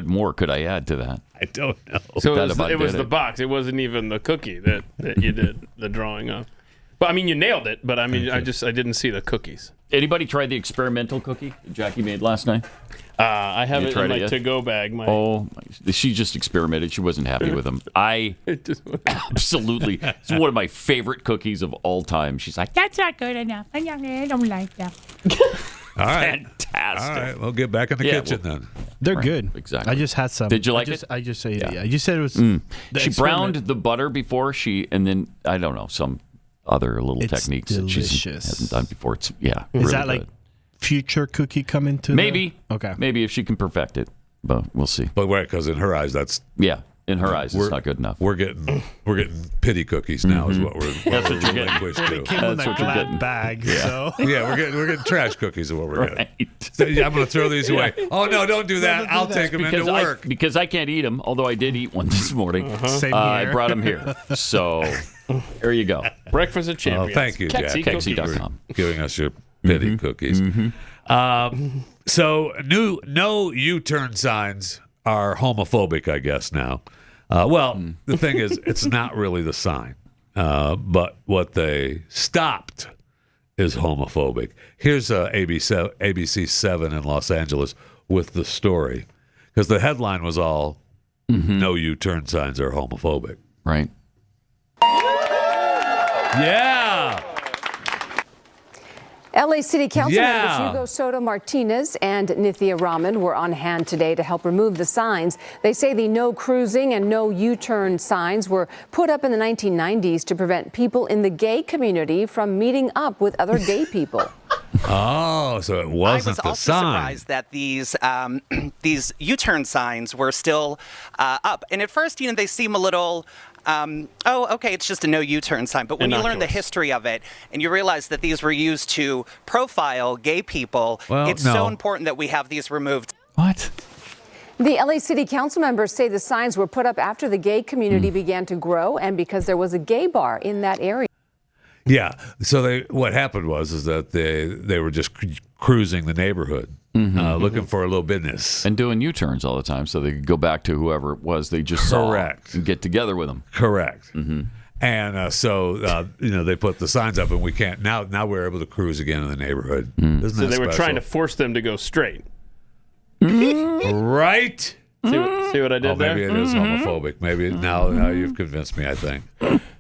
more could I add to that? I don't know. So it was the box. It wasn't even the cookie that you did the drawing of. But I mean, you nailed it. But I mean, I didn't see the cookies. Anybody tried the experimental cookie that Jackie made last night? I have it in my to-go bag. She just experimented. She wasn't happy with them. Absolutely. It's one of my favorite cookies of all time. She's like, that's not good enough. I don't like that. All right. Fantastic. All right. We'll get back in the kitchen then. They're good. Exactly. I just had some. Did you like it? I just say yeah. You said it was. She browned the butter before and then I don't know, some other little techniques that she hasn't done before. It's Is really that good. like future cookie coming to? Maybe. Okay. Maybe if she can perfect it, but we'll see. But right, because in her eyes, that's in her eyes, it's not good enough. We're getting pity cookies now, is what we're. That's what you're getting. They came in that black bag. Yeah. So Yeah, we're getting trash cookies is what we're getting. So, I'm going to throw these away. Oh no, don't do that. I'll take them into work. Because I can't eat them, although I did eat one this morning. Same I here. brought them here. So there you go. Breakfast of Champions. Oh, thank you, Jack. Kexi.com. Giving us your pity cookies. So no U-turn signs are homophobic, I guess now. The thing is, it's not really the sign, but what they stopped is homophobic. Here's ABC 7 in Los Angeles with the story, because the headline was all "No U-turn signs are homophobic." Right. Yeah. LA City Council members Hugo Soto Martinez and Nithya Raman were on hand today to help remove the signs. They say the no cruising and no U-turn signs were put up in the 1990s to prevent people in the gay community from meeting up with other gay people. Oh, so it wasn't the sign. I was also surprised that these U-turn signs were still up. And at first, they seem a little... okay, it's just a no U-turn sign. But when you learn the history of it and you realize that these were used to profile gay people, it's so important that we have these removed. What? The LA City Council members say the signs were put up after the gay community began to grow and because there was a gay bar in that area. Yeah. So what happened was that they were just cruising the neighborhood, looking for a little business and doing U-turns all the time, so they could go back to whoever it was they just saw and get together with them. Correct. And so they put the signs up, and we can't now. Now we're able to cruise again in the neighborhood. So they were trying to force them to go straight. Right. See what I did there? Maybe it is homophobic. Maybe now you've convinced me. I think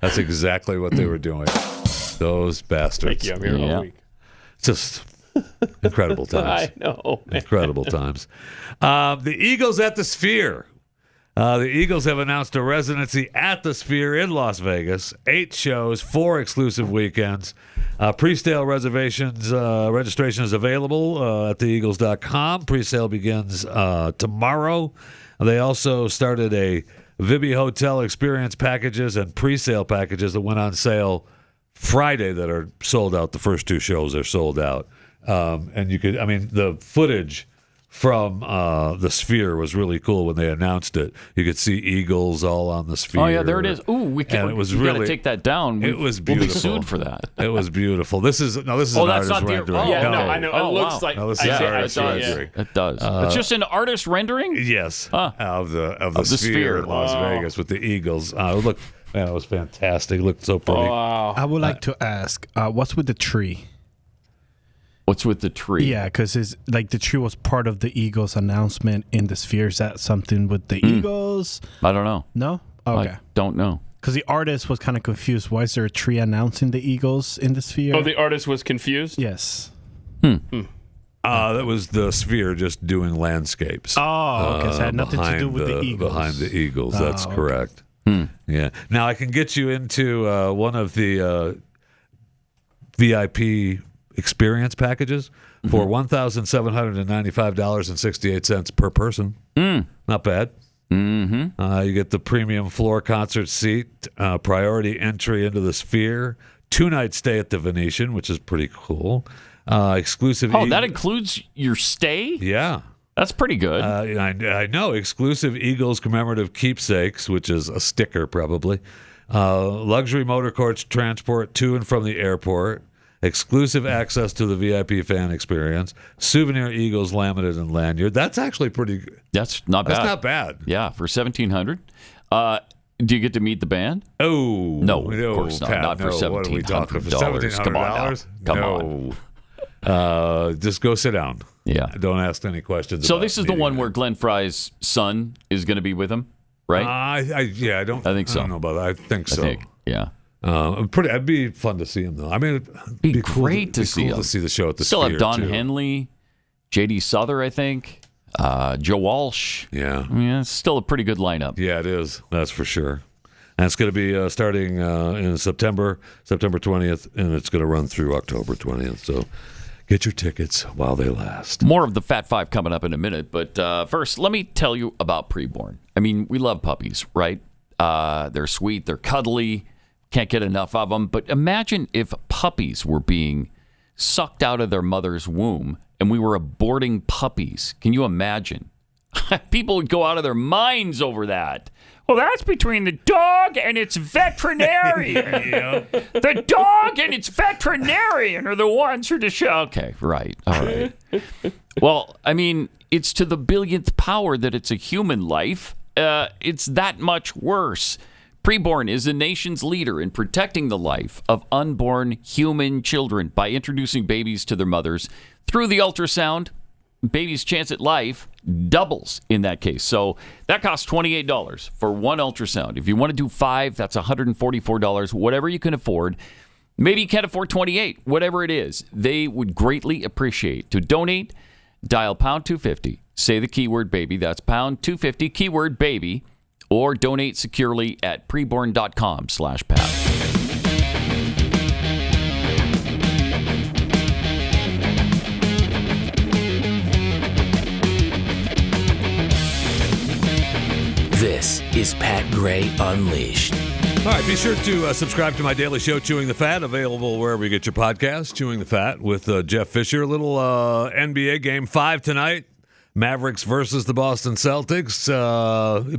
that's exactly what they were doing. Those bastards. Thank you. I'm here all week. Just incredible times. I know. Man. Incredible times. The Eagles at the Sphere. The Eagles have announced a residency at the Sphere in Las Vegas. 8 shows, 4 exclusive weekends. Pre-sale registration is available at theeagles.com. Pre-sale begins tomorrow. They also started a Vibi Hotel experience packages and pre-sale packages that went on sale Friday that are sold out. The first 2 shows are sold out. And the footage from the Sphere was really cool when they announced it. You could see eagles all on the Sphere. Oh, yeah, there it is. Ooh, we got to take that down. It was beautiful. We'll be sued for that. It was beautiful. This is an artist rendering. I know. It looks like this is artist rendering. It does. It's just an artist rendering? Yes. Of the Sphere in Las Vegas with the eagles. Look, man, it was fantastic. It looked so pretty. Wow. I would like to ask, what's with the tree? What's with the tree? Yeah, because the tree was part of the Eagles announcement in the Sphere. Is that something with the Eagles? I don't know. No? Okay. I don't know. Because the artist was kind of confused. Why is there a tree announcing the Eagles in the Sphere? Oh, the artist was confused? Yes. That was the Sphere just doing landscapes. Oh, okay. So it had nothing to do with the Eagles. Behind the Eagles, that's correct. Yeah. Now, I can get you into one of the VIP experience packages for $1,795.68 per person. Not bad. You get the premium floor concert seat, priority entry into the Sphere, 2-night stay at the Venetian, which is pretty cool. Exclusive. That includes your stay? Yeah. That's pretty good. I know. Exclusive Eagles commemorative keepsakes, which is a sticker probably. Luxury motor coach transport to and from the airport. Exclusive access to the VIP fan experience. Souvenir Eagles laminate and lanyard. That's actually pretty good. That's not bad. That's not bad. Yeah, for $1,700. Do you get to meet the band? Oh. No, of course not. Pat, Not for $1,700. What are we talking for? $1,700? Come on. Just go sit down. Yeah. Don't ask any questions. So this is the one where Glenn Fry's son is going to be with him, right? I think so. I don't know about that. I think so. Yeah. It'd be fun to see him, though. I mean, it'd be great to see him. To see the show at the Still Sphere, have Don too. Henley, J.D. Souther, I think, Joe Walsh. Yeah. It's still a pretty good lineup. Yeah, it is. That's for sure. And it's going to be starting in September 20th, and it's going to run through October 20th. So get your tickets while they last. More of the Fat Five coming up in a minute, but first, let me tell you about Preborn. I mean, we love puppies, right? They're sweet, they're cuddly, can't get enough of them. But imagine if puppies were being sucked out of their mother's womb and we were aborting puppies. Can you imagine? People would go out of their minds over that. Well, that's between the dog and its veterinarian. The dog and its veterinarian are the ones who just okay, right, all right. Well, I mean, it's to the billionth power that it's a human life. It's that much worse. Preborn is the nation's leader in protecting the life of unborn human children by introducing babies to their mothers through the ultrasound. Baby's chance at life doubles in that case. So that costs $28 for one ultrasound. If you want to do 5, that's $144, whatever you can afford. Maybe you can't afford 28, whatever it is. They would greatly appreciate. To donate, dial pound 250. Say the keyword baby. That's pound 250, keyword baby. Or donate securely at preborn.com/Pat. This is Pat Gray Unleashed. All right, be sure to subscribe to my daily show, Chewing the Fat, available wherever you get your podcasts. Chewing the Fat with Jeff Fisher. A little NBA Game 5 tonight. Mavericks versus the Boston Celtics.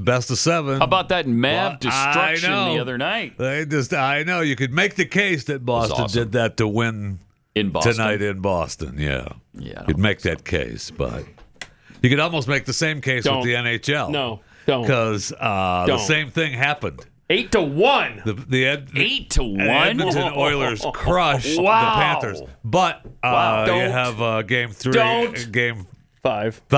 Best of 7. How about that Mav destruction the other night? I know. You could make the case that Boston did that to win in Boston tonight in Boston. Yeah. You'd make that case, but you could almost make the same case with the NHL. No, don't. Because the same thing happened. 8-1. The 8-1. Edmonton Oilers crushed the Panthers. But you have game 3, game 5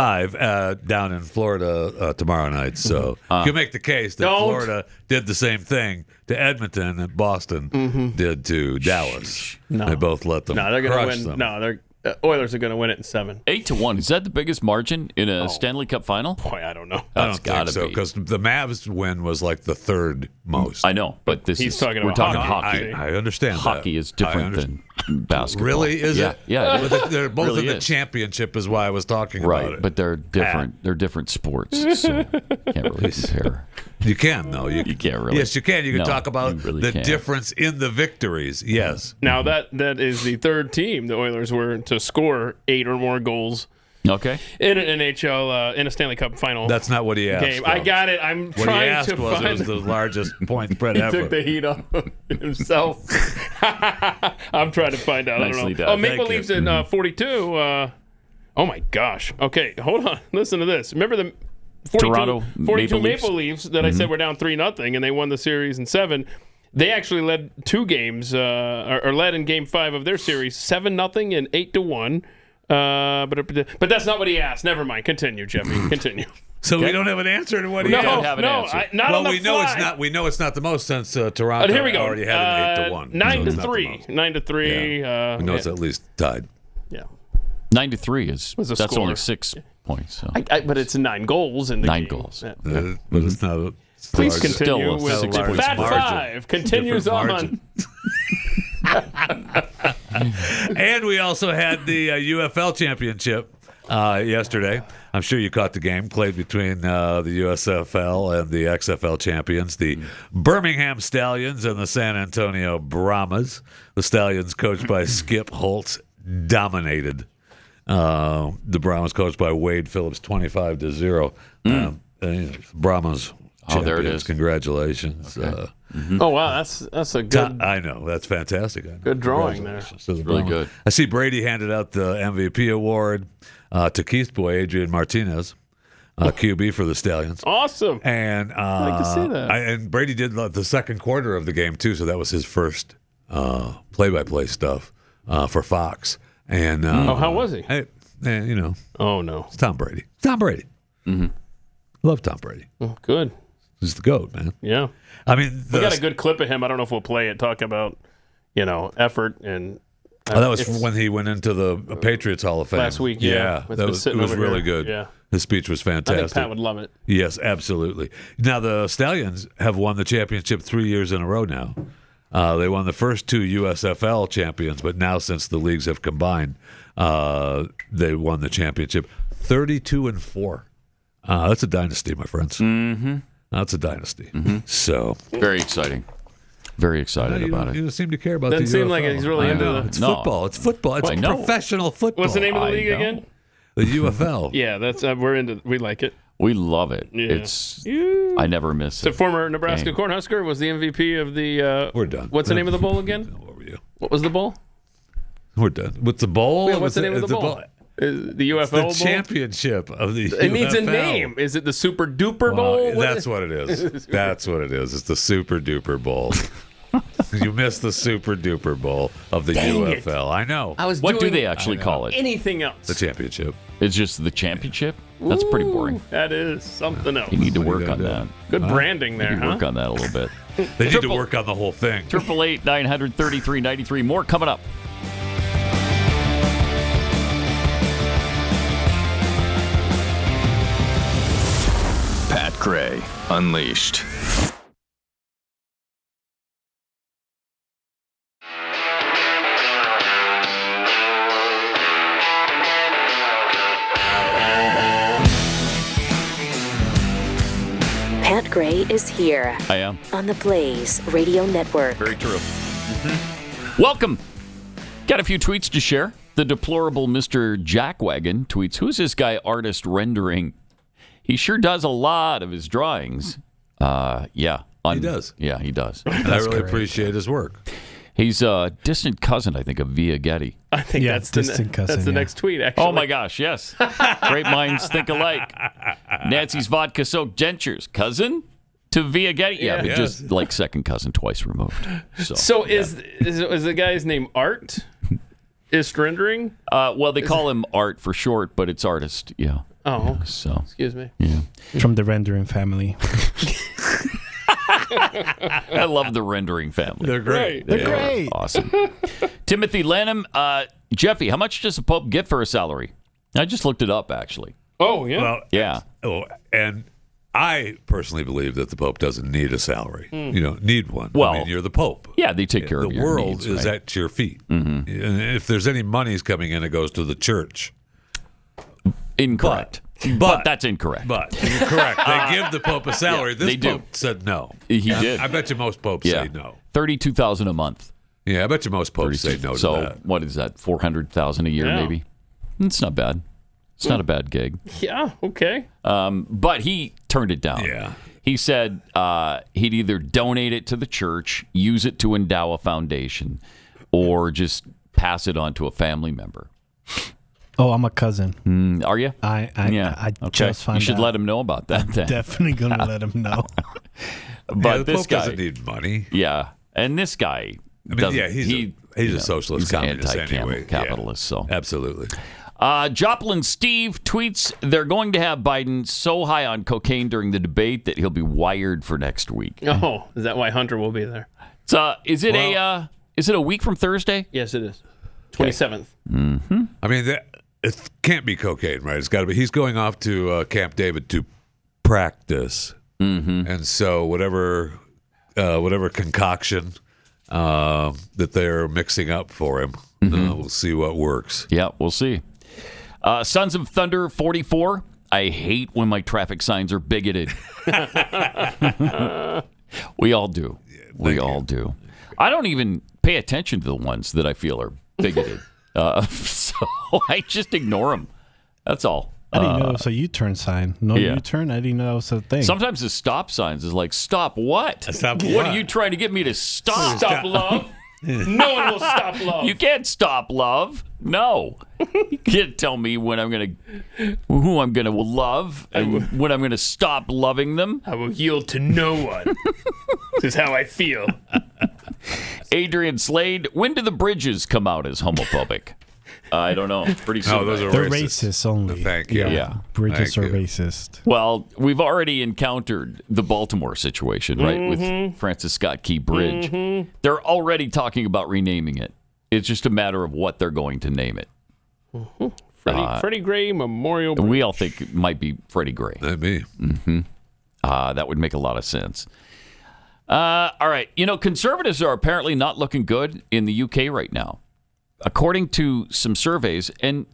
down in Florida tomorrow night. So you can make the case that Florida did the same thing to Edmonton and Boston did to Dallas. No. They both let them they're crush gonna win. them. No, Oilers are going to win it in 7. 8-1. Is that the biggest margin in a Stanley Cup final? Boy, I don't know. I don't think so, because the Mavs win was like the 3rd most. I know, but we're talking hockey. hockey. I understand hockey that. is different than basketball. Really? Is it? Yeah. But they're both Really in the is. championship is why I was talking about it. But they're different. They're different sports, so can't really compare. You can, though. You can't really. Yes, you can. You can talk about really the can't. difference in the victories. Yes. Now that is the third team the Oilers were to score 8 or more goals. Okay. In an NHL, in a Stanley Cup final. That's not what he asked. Game. Though. I got it. I'm what trying he asked to was find. it was the largest point spread He ever. took the heat off himself. I'm trying to find out. Nicely I don't know. done. Oh, Maple Thank you. Leafs in 42. Oh my gosh. Okay, hold on. Listen to this. Remember the 42, Toronto 42 Maple Leafs that I said were down 3-0, and they won the series in 7. They actually led 2 games, or led in Game 5 of their series 7-0 and 8-1. But that's not what he asked. Never mind. Continue, Jeffy. Continue. So we don't have an answer to what he don't asked. have an answer. Not on the we know fly. it's not. We know it's not the most since Toronto Here we go. already had an 8-1. 9-3. 9-3. Yeah. We know it's at least tied. Yeah. 9-3 is Was a that's score. only 6 points. So. But it's 9 goals in the 9 game. goals. Yeah. But it's not. It's the Please largest- continue Still a with 6 points Fat margin. 5 continues Different on. margin. And we also had the UFL championship yesterday. I'm sure you caught the game played between the USFL and the XFL champions, the Birmingham Stallions and the San Antonio Brahmas. The Stallions, coached by Skip Holtz, dominated. The Brahmas, coached by Wade Phillips, 25-0. Brahmas. Oh, there it champions. is. Congratulations. Okay. Oh, wow. That's a good. I know. That's fantastic. I know. Good drawing there. Congratulations to the Really Brahmas. good. I see Brady handed out the MVP award to Keith's boy, Adrian Martinez, QB for the Stallions. Awesome. And I like to see that. And Brady did the second quarter of the game, too, so that was his first play-by-play stuff for Fox. And how was he? Oh, no. It's Tom Brady. Tom Brady. Mm-hmm. Love Tom Brady. Oh, good. He's the GOAT, man. Yeah. I mean, We got a good clip of him. I don't know if we'll play it. Talk about, effort and. that was when he went into the Patriots Hall of Fame Last week, it was really good. Yeah. His speech was I fantastic. think Pat would love it. Yes, absolutely. Now, the Stallions have won the championship 3 years in a row now. They won the first 2 USFL champions, but now since the leagues have combined, they won the championship 32-4. That's a dynasty, my friends. Mm-hmm. That's a dynasty. Mm-hmm. So very exciting. Very excited about it. You don't seem to care about Doesn't the seem UFL. like he's really into the. It's football. It's football. It's professional football. What's the name of the league again? The UFL. Yeah, that's we're into. We like it. We love it. Yeah. It's. I never miss The it. former Nebraska Game. Cornhusker was the MVP of the. We're done. What's the name of the bowl again? What were you? What was the bowl? We're done. What's the bowl? Yeah, what's the name of the bowl? The UFL It's the bowl? championship of the It needs a UFL. name. Is it the Super Duper Well, Bowl? that's what it is. That's what it is. It's the Super Duper Bowl. You missed the Super Duper Bowl of the UFL. I know. What do they actually call it? Anything else? The championship. It's just the championship? That's pretty boring. That is something else. You need to What are you work on gonna that. do? Good branding there, You need to huh? work on that a little bit. They need to work on the whole thing. 888-933-93. More coming up. Pat Gray Unleashed. Pat Gray is here I am. on the Blaze Radio Network. Very true. Welcome. Got a few tweets to share. The deplorable Mr. Jackwagon tweets, who's this guy artist rendering? He sure does a lot of his drawings. Yeah. He does. Yeah, he does. And I really appreciate his work. He's a distant cousin, I think, of Via Getty. I think that's the next tweet, actually. Oh, my gosh, yes. Great minds think alike. Nancy's vodka-soaked dentures. Cousin to Via Getty? Yeah, but just like second cousin twice removed. So is the guy's name Art? Ist rendering? Well, they call him Art for short, but it's artist, yeah. Oh, okay. So, excuse me. yeah. From the rendering family. I love the rendering family. They're great. They're great. Awesome. Timothy Lanham, Jeffy, how much does a Pope get for a salary? I just looked it up, actually. Oh, yeah. Well, Yeah. Oh, and I personally believe that the Pope doesn't need a salary. You don't need one. Well, I mean, you're the Pope. Yeah, they take care of your world needs, is right? at your feet. And if there's any money's coming in, it goes to the church. Incorrect. But that's incorrect. But you're correct. They give the Pope a salary. Yeah, this they Pope do. said no. He did. I bet you most popes say no. $32,000 a month. Yeah, I bet you most popes say no to so that. what is that? $400,000 a year, maybe. It's not bad. It's not a bad gig. Yeah. Okay. But he turned it down. Yeah. He said he'd either donate it to the church, use it to endow a foundation, or just pass it on to a family member. Oh, I'm a cousin. Are you? I just found out. You should let him know about that then. Definitely going to let him know. But the this Pope guy doesn't need money. Yeah. And this guy he's a socialist communist anyway. Capitalist. Yeah. So absolutely. Joplin Steve tweets, they're going to have Biden so high on cocaine during the debate that he'll be wired for next week. Oh, is that why Hunter will be there? So is it a week from Thursday? Yes, it is. 27th. Mm-hmm. I mean, it can't be cocaine, right? It's got to be. He's going off to Camp David to practice, and so whatever concoction that they're mixing up for him, we'll see what works. Yeah, we'll see. Sons of Thunder 44. I hate when my traffic signs are bigoted. We all do. We all do. I don't even pay attention to the ones that I feel are bigoted. So I just ignore them. That's all. I didn't know it was a U-turn sign. No U-turn? I didn't know that was a thing. Sometimes the stop signs is like, stop what? Stop what? Are you trying to get me to stop? Stop love? No one will stop love. You can't stop love. No. You can't tell me when I'm going to, who I'm going to love and when I'm going to stop loving them. I will yield to no one. This is how I feel. Adrian Slade, when do the bridges come out as homophobic? I don't know. Pretty soon. Oh, those are They're racist. racist only. Thank you. Yeah. Bridges are racist. Well, we've already encountered the Baltimore situation, right, with Francis Scott Key Bridge. They're already talking about renaming it. It's just a matter of what they're going to name it. Freddie Gray Memorial Bridge. We all think it might be Freddie Gray. That'd be. That would make a lot of sense. All right. You know, conservatives are apparently not looking good in the UK right now. According to some surveys, and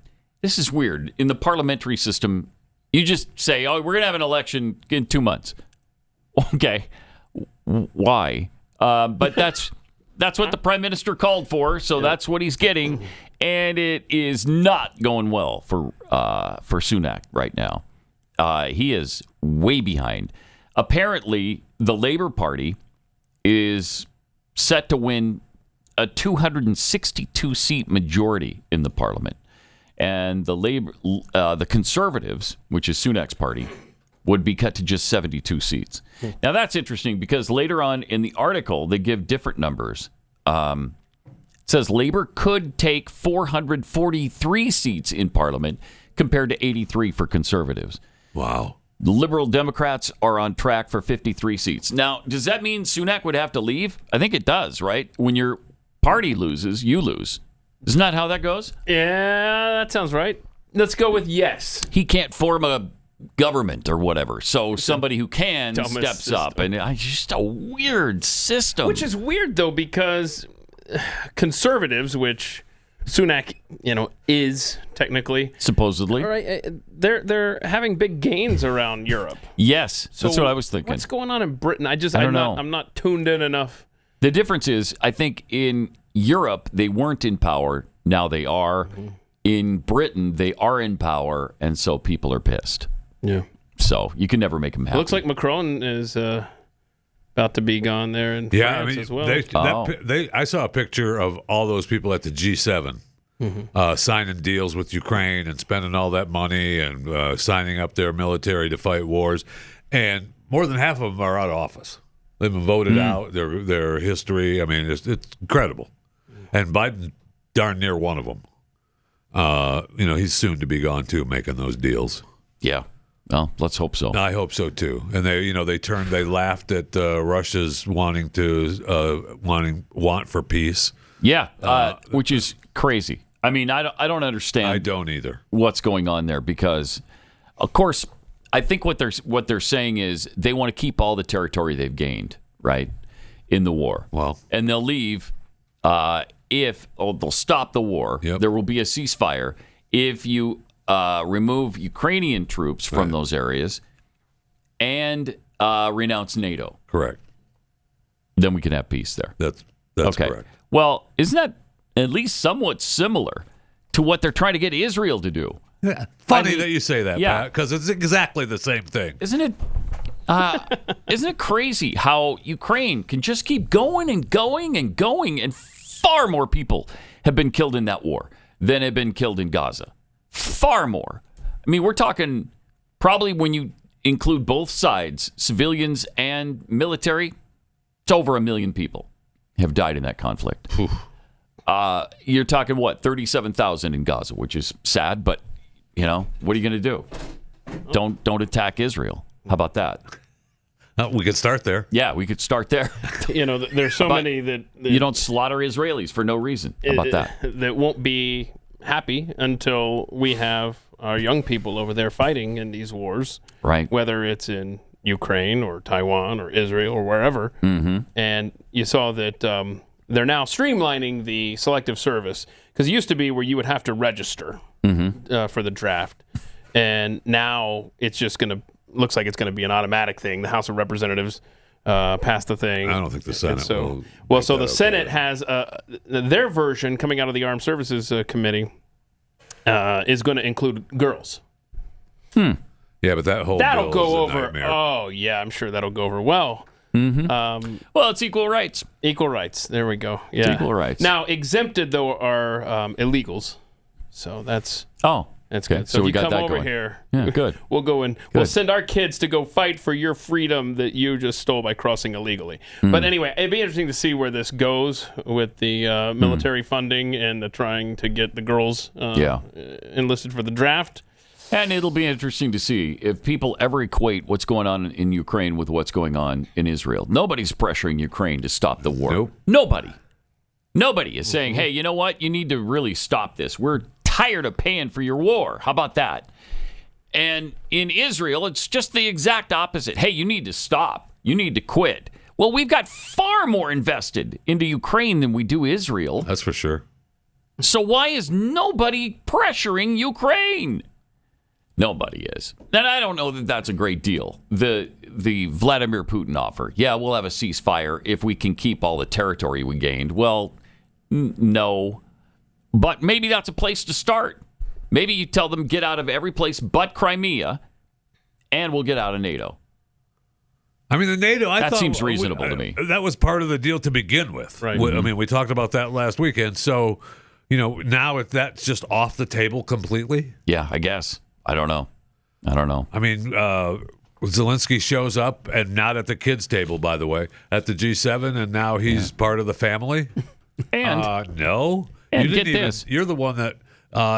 this is weird, in the parliamentary system, you just say, oh, we're going to have an election in 2 months. Okay. Why? But that's what the prime minister called for, so that's what he's getting, and it is not going well for Sunak right now. He is way behind. Apparently, the Labour Party is set to win a 262-seat majority in the parliament, and the Conservatives, which is Sunak's party, would be cut to just 72 seats. Now that's interesting because later on in the article they give different numbers. It says Labour could take 443 seats in parliament compared to 83 for Conservatives. Wow. The Liberal Democrats are on track for 53 seats. Now, does that mean Sunak would have to leave? I think it does, right? When your party loses, you lose. Isn't that how that goes? Yeah, that sounds right. Let's go with yes. He can't form a government or whatever. So somebody who can steps up. And it's just a weird system. Which is weird, though, because conservatives, which Sunak, is technically supposedly, right, they're having big gains around Europe. Yes, so that's what I was thinking. What's going on in Britain? I don't know. I'm not tuned in enough. The difference is, I think in Europe they weren't in power. Now they are. In Britain they are in power, and so people are pissed. Yeah. So you can never make them happy. Looks like Macron is about to be gone there in France as well. I saw a picture of all those people at the G7 signing deals with Ukraine and spending all that money and signing up their military to fight wars. And more than half of them are out of office. They've been voted out, their history. I mean, it's incredible. And Biden, darn near one of them. He's soon to be gone, too, making those deals. Yeah. Well, let's hope so. I hope so too. And they laughed at Russia's want for peace. Yeah, which is crazy. I mean, I don't understand. I don't either. What's going on there? Because, of course, I think what they're saying is they want to keep all the territory they've gained, right, in the war. Well, and they'll leave they'll stop the war. Yep. There will be a ceasefire if you remove Ukrainian troops from those areas and renounce NATO. Correct. Then we can have peace there. That's okay. correct. Well, isn't that at least somewhat similar to what they're trying to get Israel to do? Yeah. Funny that you say that, yeah. Pat, because it's exactly the same thing. Isn't it? Isn't it crazy how Ukraine can just keep going and going and going, and far more people have been killed in that war than have been killed in Gaza. Far more. I mean, we're talking probably when you include both sides, civilians and military, it's over 1 million people have died in that conflict. You're talking, 37,000 in Gaza, which is sad, but, what are you going to do? Don't attack Israel. How about that? We could start there. Yeah, we could start there. There's so many that you don't slaughter Israelis for no reason. How about that? That won't be happy until we have our young people over there fighting in these wars. Right. Whether it's in Ukraine or Taiwan or Israel or wherever. Mm-hmm. And you saw that they're now streamlining the selective service, because it used to be where you would have to register for the draft. And now it's just looks like it's going to be an automatic thing. The House of Representatives passed the thing. I don't think the Senate so will. So the Senate has their version coming out of the Armed Services Committee is going to include girls. Yeah, but that'll go over. Nightmare. Oh yeah, I'm sure that'll go over well. Mm-hmm. Well, it's equal rights. Equal rights. There we go. Yeah. It's equal rights. Now exempted though are illegals. So that's That's good. So if we you got come that over going. here, Yeah, good. We'll go and we'll send our kids to go fight for your freedom that you just stole by crossing illegally. But anyway, it'd be interesting to see where this goes with the military funding and the trying to get the girls enlisted for the draft. And it'll be interesting to see if people ever equate what's going on in Ukraine with what's going on in Israel. Nobody's pressuring Ukraine to stop the war. Nope. Nobody is saying, hey, you know what? You need to really stop this. We're tired of paying for your war. How about that? And in Israel, it's just the exact opposite. Hey, you need to stop. You need to quit. Well, we've got far more invested into Ukraine than we do Israel. That's for sure. So why is nobody pressuring Ukraine? Nobody is. And I don't know that that's a great deal. The Vladimir Putin offer. Yeah, we'll have a ceasefire if we can keep all the territory we gained. Well, no. But maybe that's a place to start. Maybe you tell them get out of every place but Crimea, and we'll get out of NATO. I mean, the NATO, I thought seems reasonable to me. That was part of the deal to begin with. Right. I mean, we talked about that last weekend. So, now if that's just off the table completely. Yeah, I guess. I don't know. I mean, Zelensky shows up, and not at the kids' table, by the way, at the G7, and now he's part of the family. And no, and you didn't get this. You're the one that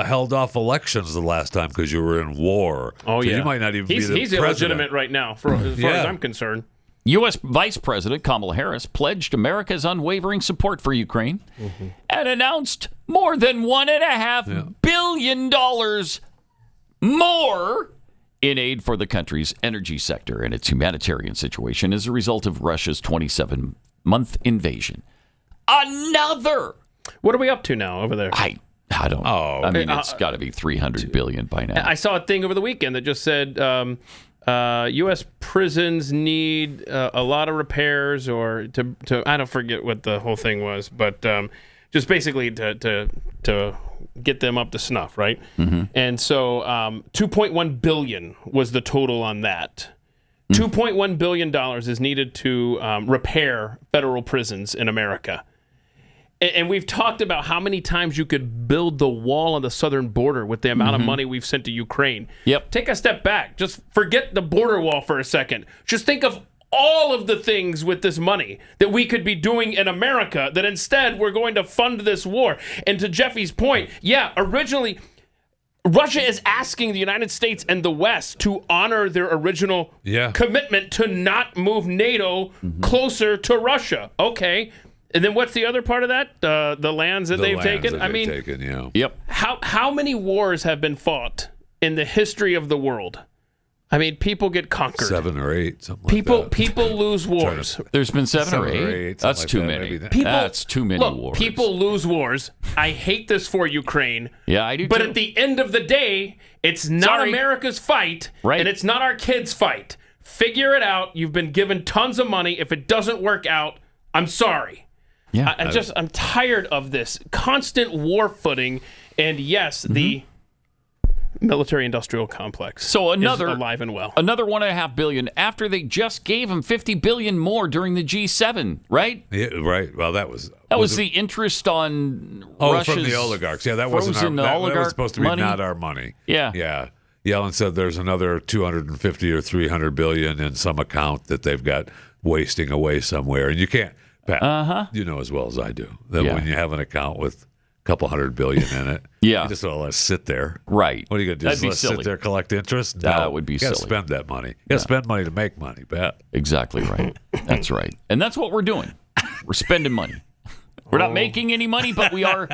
held off elections the last time because you were in war. Oh so yeah, you might not even be the he's president. illegitimate right now, as far as I'm concerned. U.S. Vice President Kamala Harris pledged America's unwavering support for Ukraine and announced more than $1.5 billion more in aid for the country's energy sector and its humanitarian situation as a result of Russia's 27-month invasion. Another. What are we up to now over there? I don't know. I mean, it's got to be $300 billion by now. I saw a thing over the weekend that just said U.S. prisons need a lot of repairs, or to I don't forget what the whole thing was, but just basically to get them up to snuff, right? And so $2.1 billion was the total on that. $2.1 billion is needed to repair federal prisons in America. And we've talked about how many times you could build the wall on the southern border with the amount of money we've sent to Ukraine. Yep. Take a step back. Just forget the border wall for a second. Just think of all of the things with this money that we could be doing in America that instead we're going to fund this war. And to Jeffy's point, originally Russia is asking the United States and the West to honor their original commitment to not move NATO closer to Russia. Okay. And then what's the other part of that? The lands that they've taken? Yep. How many wars have been fought in the history of the world I mean, people get conquered. 7 or 8, something like that. People lose wars. There's been 7 or 8. That's like too many. That's too many wars. People lose wars. I hate this for Ukraine. Yeah, I do But too. at the end of the day, it's not America's fight, right? And it's not our kids' fight. Figure it out. You've been given tons of money. If it doesn't work out, I'm sorry. Yeah, I'm tired of this constant war footing. And yes, the military-industrial complex. So another is alive and well. Another $1.5 billion after they just gave him $50 billion more during the G7, right? Yeah, right. Well, that was the interest on Russia's from the oligarchs. Yeah, that wasn't that was supposed to be not our money. Yeah. Yellen said there's another 250 or 300 billion in some account that they've got wasting away somewhere, and you can't. Pat, you know as well as I do that when you have an account with a couple $100 billion in it, you just don't let it sit there. Right. What are you going to do? That'd Just let it sit there, collect interest? No, that would be silly. You got to spend that money. You got to spend money to make money, Pat. Exactly right. That's right. And that's what we're doing. We're spending money. We're not making any money, but we are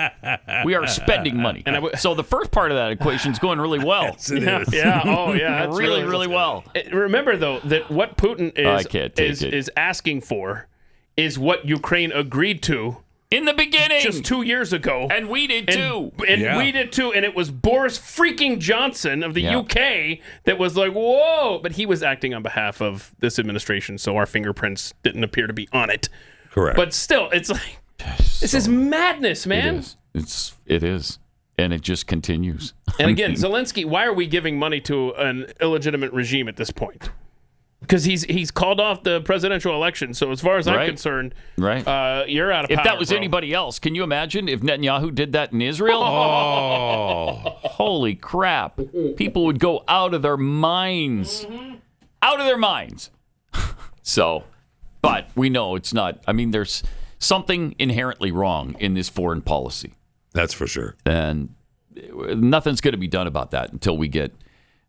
spending money. So the first part of that equation is going really well. Yes, it is. Yeah. Oh, yeah. That's really well. Remember, though, that what Putin is asking for is what Ukraine agreed to in the beginning, just 2 years ago, and we did too. We did too. And it was Boris freaking Johnson of the UK that was like, "Whoa!" But he was acting on behalf of this administration, so our fingerprints didn't appear to be on it. Correct. But still, it's like this is madness, man. It is, and it just continues. And again, Zelensky, why are we giving money to an illegitimate regime at this point? Because he's called off the presidential election. So as far as I'm concerned, you're out of power. If that was anybody else, can you imagine if Netanyahu did that in Israel? Oh, holy crap. People would go out of their minds. Out of their minds. So, but we know it's not. I mean, there's something inherently wrong in this foreign policy. That's for sure. And nothing's going to be done about that until we get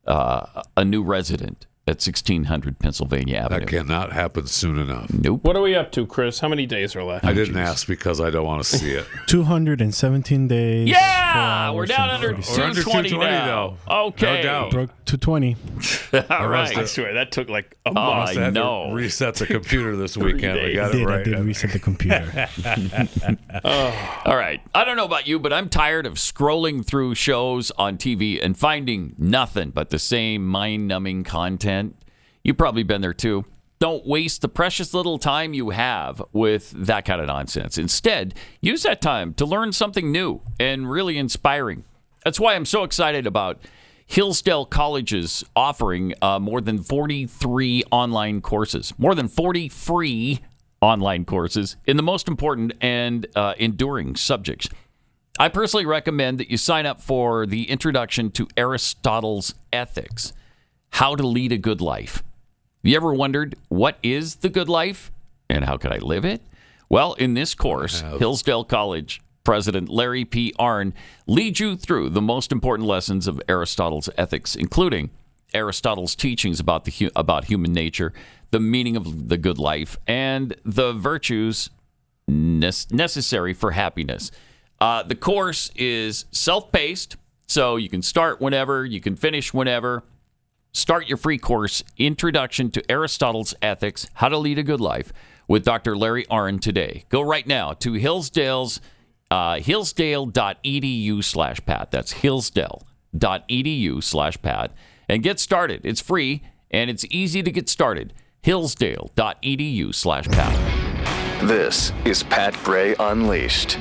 a new resident at 1600 Pennsylvania Avenue. That cannot happen soon enough. Nope. What are we up to, Chris? How many days are left? I didn't ask because I don't want to see it. 217 days. Yeah! We're down under 220 now. Okay. No doubt. Broke 220. All right. I swear, that took like a month. I know. Reset the computer this weekend. We got I it right. did reset the computer. All right. I don't know about you, but I'm tired of scrolling through shows on TV and finding nothing but the same mind-numbing content. You've probably been there too. Don't waste the precious little time you have with that kind of nonsense. Instead, use that time to learn something new and really inspiring. That's why I'm so excited about Hillsdale College's offering more than 43 online courses, more than 40 free online courses in the most important and enduring subjects. I personally recommend that you sign up for the Introduction to Aristotle's Ethics, How to Lead a Good Life. Have you ever wondered, what is the good life and how can I live it? Well, in this course, Hillsdale College President Larry P. Arnn leads you through the most important lessons of Aristotle's ethics, including Aristotle's teachings about human nature, the meaning of the good life, and the virtues necessary for happiness. The course is self-paced, so you can start whenever, you can finish whenever. Start your free course, Introduction to Aristotle's Ethics, How to Lead a Good Life, with Dr. Larry Arnn today. Go right now to hillsdale.edu/Pat. That's hillsdale.edu/Pat. And get started. It's free, and it's easy to get started. hillsdale.edu/Pat. This is Pat Gray Unleashed.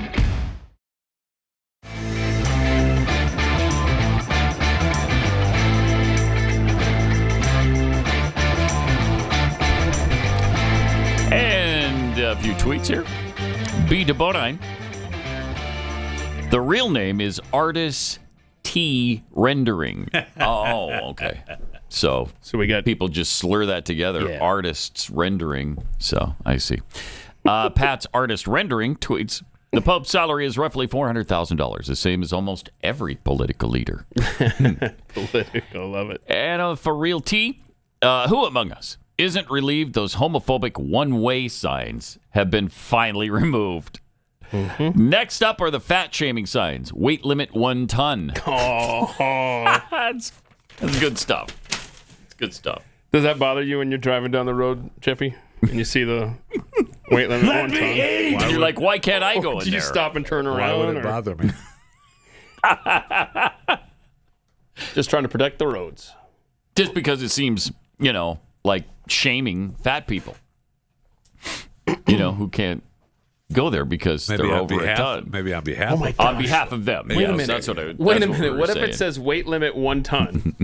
And a few tweets here. B. DeBodine. The real name is Artist T. Rendering. Oh, okay. So we got people just slur that together. Yeah. Artists Rendering. So I see. Pat's Artist Rendering tweets, the Pope's salary is roughly $400,000, the same as almost every political leader. Political, love it. And for real T, who among us isn't relieved those homophobic one-way signs have been finally removed? Mm-hmm. Next up are the fat-shaming signs. Weight limit 1 ton. Oh. That's good stuff. good stuff. Does that bother you when you're driving down the road, Jeffy, and you see the weight limit 1 ton? You're like, why can't I go in Did there? you stop and turn around? Why would it bother me? Just trying to protect the roads. Just because it seems, like shaming fat people, who can't go there because they're over a ton. Maybe on behalf of them. On behalf of them. Wait a minute. That's what I, Wait a that's minute. What What if it says weight limit 1 ton,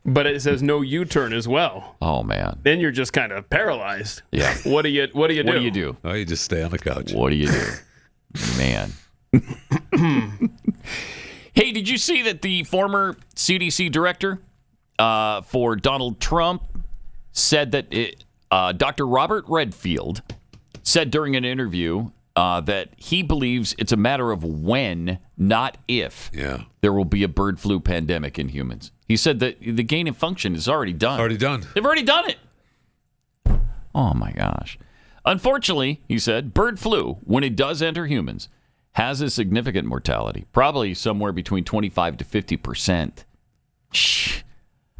but it says no U-turn as well? Oh, man. Then you're just kind of paralyzed. Yeah. What do you do? What do you do? Oh, you just stay on the couch. What do you do? Man. Hey, did you see that the former CDC director for Donald Trump said that Dr. Robert Redfield said during an interview that he believes it's a matter of when, not if, there will be a bird flu pandemic in humans. He said that the gain of function is already done. Already done. They've already done it. Oh, my gosh. Unfortunately, he said, bird flu, when it does enter humans, has a significant mortality, probably somewhere between 25 to 50%. Shh.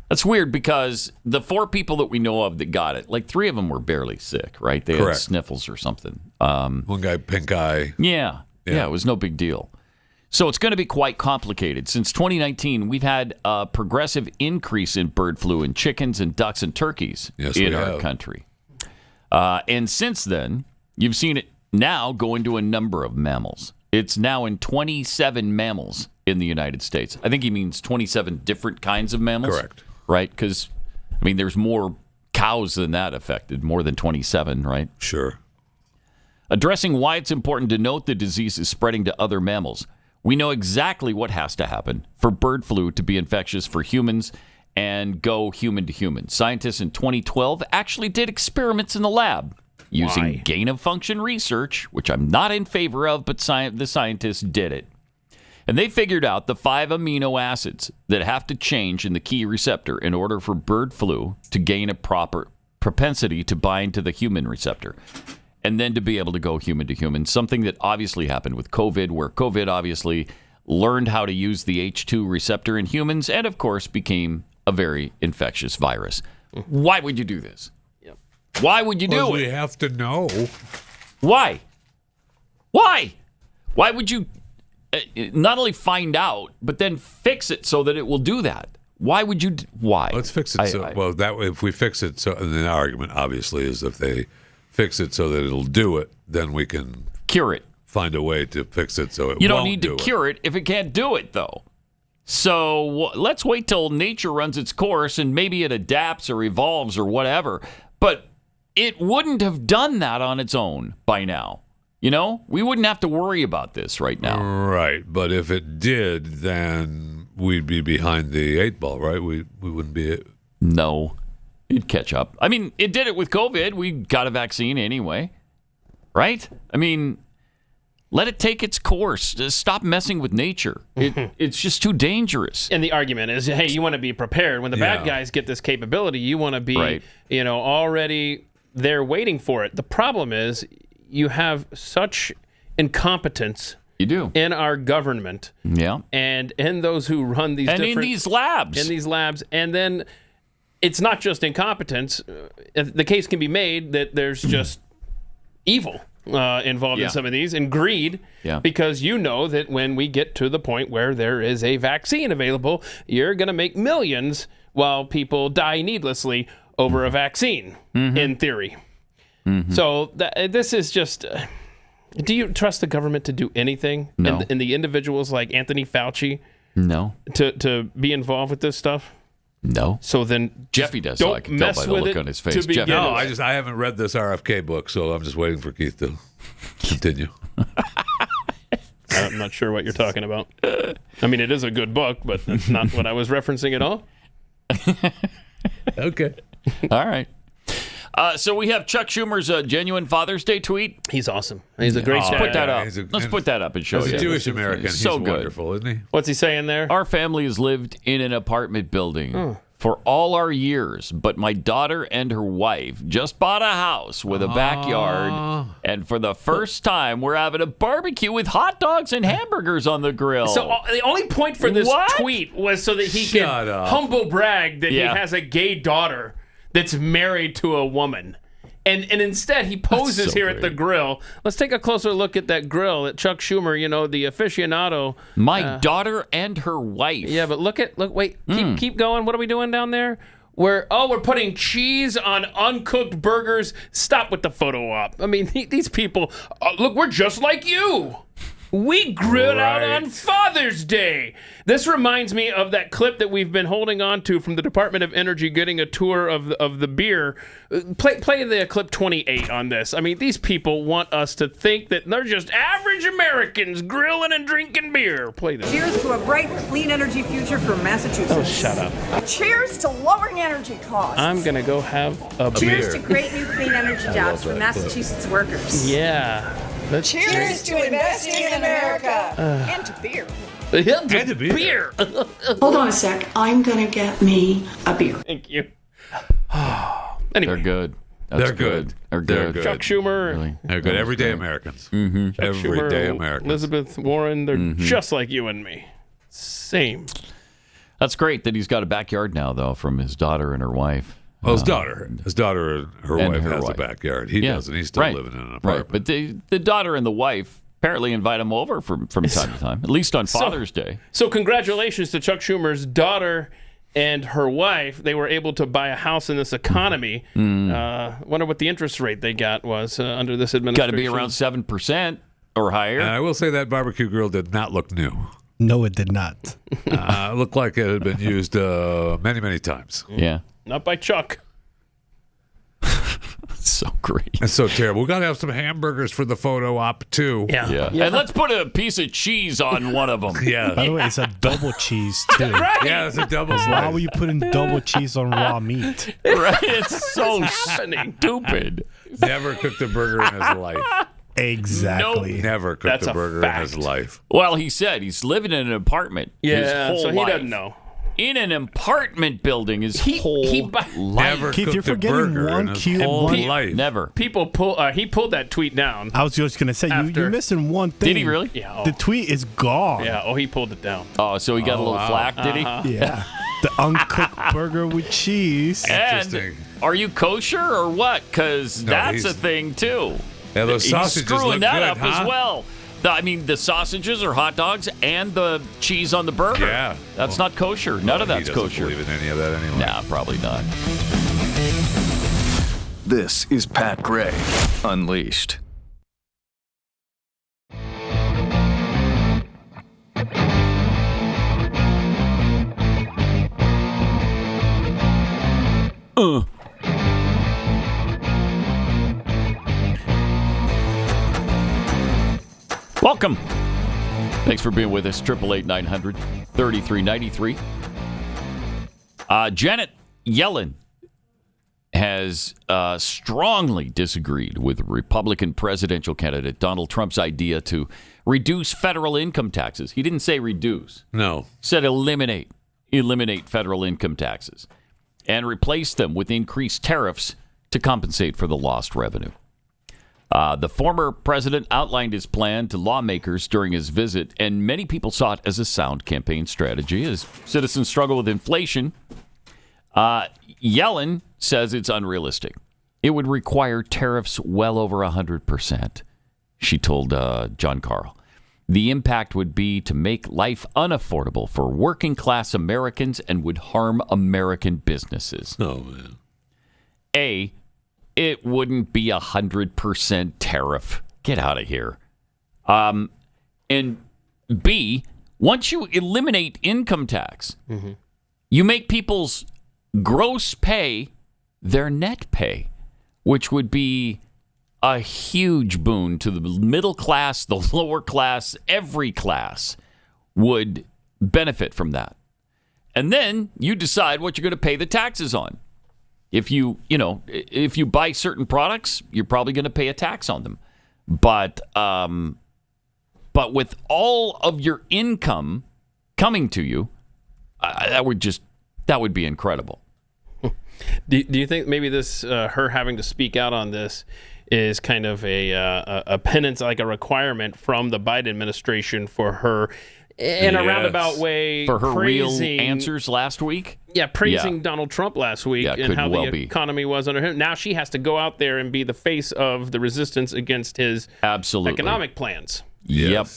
That's weird because the 4 people that we know of that got it, like 3 of them were barely sick, right? They had sniffles or something. One guy, pink eye. Yeah, it was no big deal. So it's going to be quite complicated. Since 2019, we've had a progressive increase in bird flu in chickens and ducks and turkeys in our country. And since then, you've seen it now go into a number of mammals. It's now in 27 mammals in the United States. I think he means 27 different kinds of mammals. Correct. Right? Because, there's more cows than that affected, more than 27, right? Sure. Addressing why it's important to note the disease is spreading to other mammals. We know exactly what has to happen for bird flu to be infectious for humans and go human to human. Scientists in 2012 actually did experiments in the lab using gain-of-function research, which I'm not in favor of, but the scientists did it. And they figured out the 5 amino acids that have to change in the key receptor in order for bird flu to gain a proper propensity to bind to the human receptor and then to be able to go human to human, something that obviously happened with COVID, where COVID obviously learned how to use the H2 receptor in humans and, of course, became a very infectious virus. Why would you do this? Why would you do it? We have to know. Why? Why would you not only find out, but then fix it so that it will do that? Why would you? Why? Let's fix it. That way, if we fix it, and the argument obviously is if they fix it so that it'll do it, then we can cure it. Find a way to fix it so it you won't don't need to do cure it if it can't do it, though. So let's wait till nature runs its course and maybe it adapts or evolves or whatever. But it wouldn't have done that on its own by now. We wouldn't have to worry about this right now. Right, but if it did, then we'd be behind the 8 ball, right? We wouldn't be. No, it'd catch up. It did it with COVID. We got a vaccine anyway, right? Let it take its course. Just stop messing with nature. It's just too dangerous. And the argument is, hey, you want to be prepared. When the bad guys get this capability, you want to be, already there waiting for it. The problem is you have such incompetence in our government. Yeah. And in those who run these in these labs. In these labs. And then it's not just incompetence. The case can be made that there's just evil involved in some of these and greed, because that when we get to the point where there is a vaccine available, you're going to make millions while people die needlessly over a vaccine, in theory. So this is just... do you trust the government to do anything? No. And the individuals like Anthony Fauci? No. To be involved with this stuff? No. So then Jeffy does. Don't I can tell by the look on his face. No, I haven't read this RFK book, so I'm just waiting for Keith to continue. I'm not sure what you're talking about. It is a good book, but that's not what I was referencing at all. Okay. All right. So we have Chuck Schumer's genuine Father's Day tweet. He's awesome. He's a great Let's guy. put that up. Let's put that up and show you. As a Jewish American, he's so good. wonderful, isn't he? What's he saying there? Our family has lived in an apartment building for all our years, but my daughter and her wife just bought a house with a backyard, and for the first time, we're having a barbecue with hot dogs and hamburgers on the grill. So the only point for this tweet was so that he can humble brag that he has a gay daughter that's married to a woman. And instead, he poses here at the grill. Let's take a closer look at that grill that Chuck Schumer, the aficionado. My daughter and her wife. Yeah, but keep going. What are we doing down there? We're putting cheese on uncooked burgers. Stop with the photo op. I mean, these people, look, we're just like you. We grill out on Father's Day. This reminds me of that clip that we've been holding on to from the Department of Energy getting a tour of the beer. Play the clip 28 on this. I mean, these people want us to think that they're just average Americans grilling and drinking beer. Play this. Cheers to a bright, clean energy future for Massachusetts. Oh, shut up. Cheers to lowering energy costs. I'm going to go have a beer. Cheers to great new clean energy jobs for Massachusetts workers. Yeah. Cheers to investing in America and to beer. And to beer. Hold on a sec. I'm going to get me a beer. Thank you. Anyway. They're good. They're good. They're good. Chuck Schumer. Really. They're good. Everyday Americans. Mm-hmm. Everyday Americans. Elizabeth Warren, they're just like you and me. Same. That's great that he's got a backyard now, though, from his daughter and her wife. Well, his daughter and her wife has a backyard. He doesn't. He's still living in an apartment. Right. But the daughter and the wife apparently invite him over from time to time, at least on Father's Day. So congratulations to Chuck Schumer's daughter and her wife. They were able to buy a house in this economy. Wonder what the interest rate they got was under this administration. Got to be around 7% or higher. And I will say that barbecue grill did not look new. No, it did not. It looked like it had been used many, many times. Yeah. Not by Chuck. So great. It's so terrible. We got to have some hamburgers for the photo op, too. Yeah. And let's put a piece of cheese on one of them. Yeah. By the way, it's a double cheese, too. Right. Yeah, it's a double cheese. Why were you putting double cheese on raw meat? Right. It's so stupid. Never cooked a burger in his life. Exactly. Nope. Never cooked a burger in his life. Well, he said he's living in an apartment his whole so he life. doesn't know. In an apartment building his whole life. Never Keith, cooked you're forgetting a burger one in his cute whole one. life. Never. He pulled that tweet down. I was just going to say, you're missing one thing. Did he really? Yeah. The tweet is gone. Yeah. He pulled it down. Oh, so he got a little flack, did he? Yeah. The uncooked burger with cheese. And are you kosher or what? Because that's a thing, too. Yeah, those sausages He's screwing look that good, up huh? as well. The sausages are hot dogs and the cheese on the burger. Yeah. That's not kosher. None of that's he kosher. Believe in any of that anyway. Nah, probably not. This is Pat Gray Unleashed. Welcome. Thanks for being with us. 888-900-3393. Janet Yellen has strongly disagreed with Republican presidential candidate Donald Trump's idea to reduce federal income taxes. He didn't say reduce. No. He said eliminate federal income taxes and replace them with increased tariffs to compensate for the lost revenue. The former president outlined his plan to lawmakers during his visit, and many people saw it as a sound campaign strategy as citizens struggle with inflation. Yellen says it's unrealistic. It would require tariffs well over 100%, she told John Carl. The impact would be to make life unaffordable for working-class Americans and would harm American businesses. Oh, man. It wouldn't be 100% tariff. Get out of here. And B, once you eliminate income tax, you make people's gross pay their net pay, which would be a huge boon to the middle class, the lower class, every class would benefit from that. And then you decide what you're going to pay the taxes on. If you buy certain products, you're probably going to pay a tax on them. But with all of your income coming to you, that would just That would be incredible. Do you think maybe this her having to speak out on this is kind of a penance, like a requirement from the Biden administration for her in a roundabout way for her praising, real answers last week? Yeah, praising Donald Trump last week and how the economy was under him. Now she has to go out there and be the face of the resistance against his economic plans. Yep.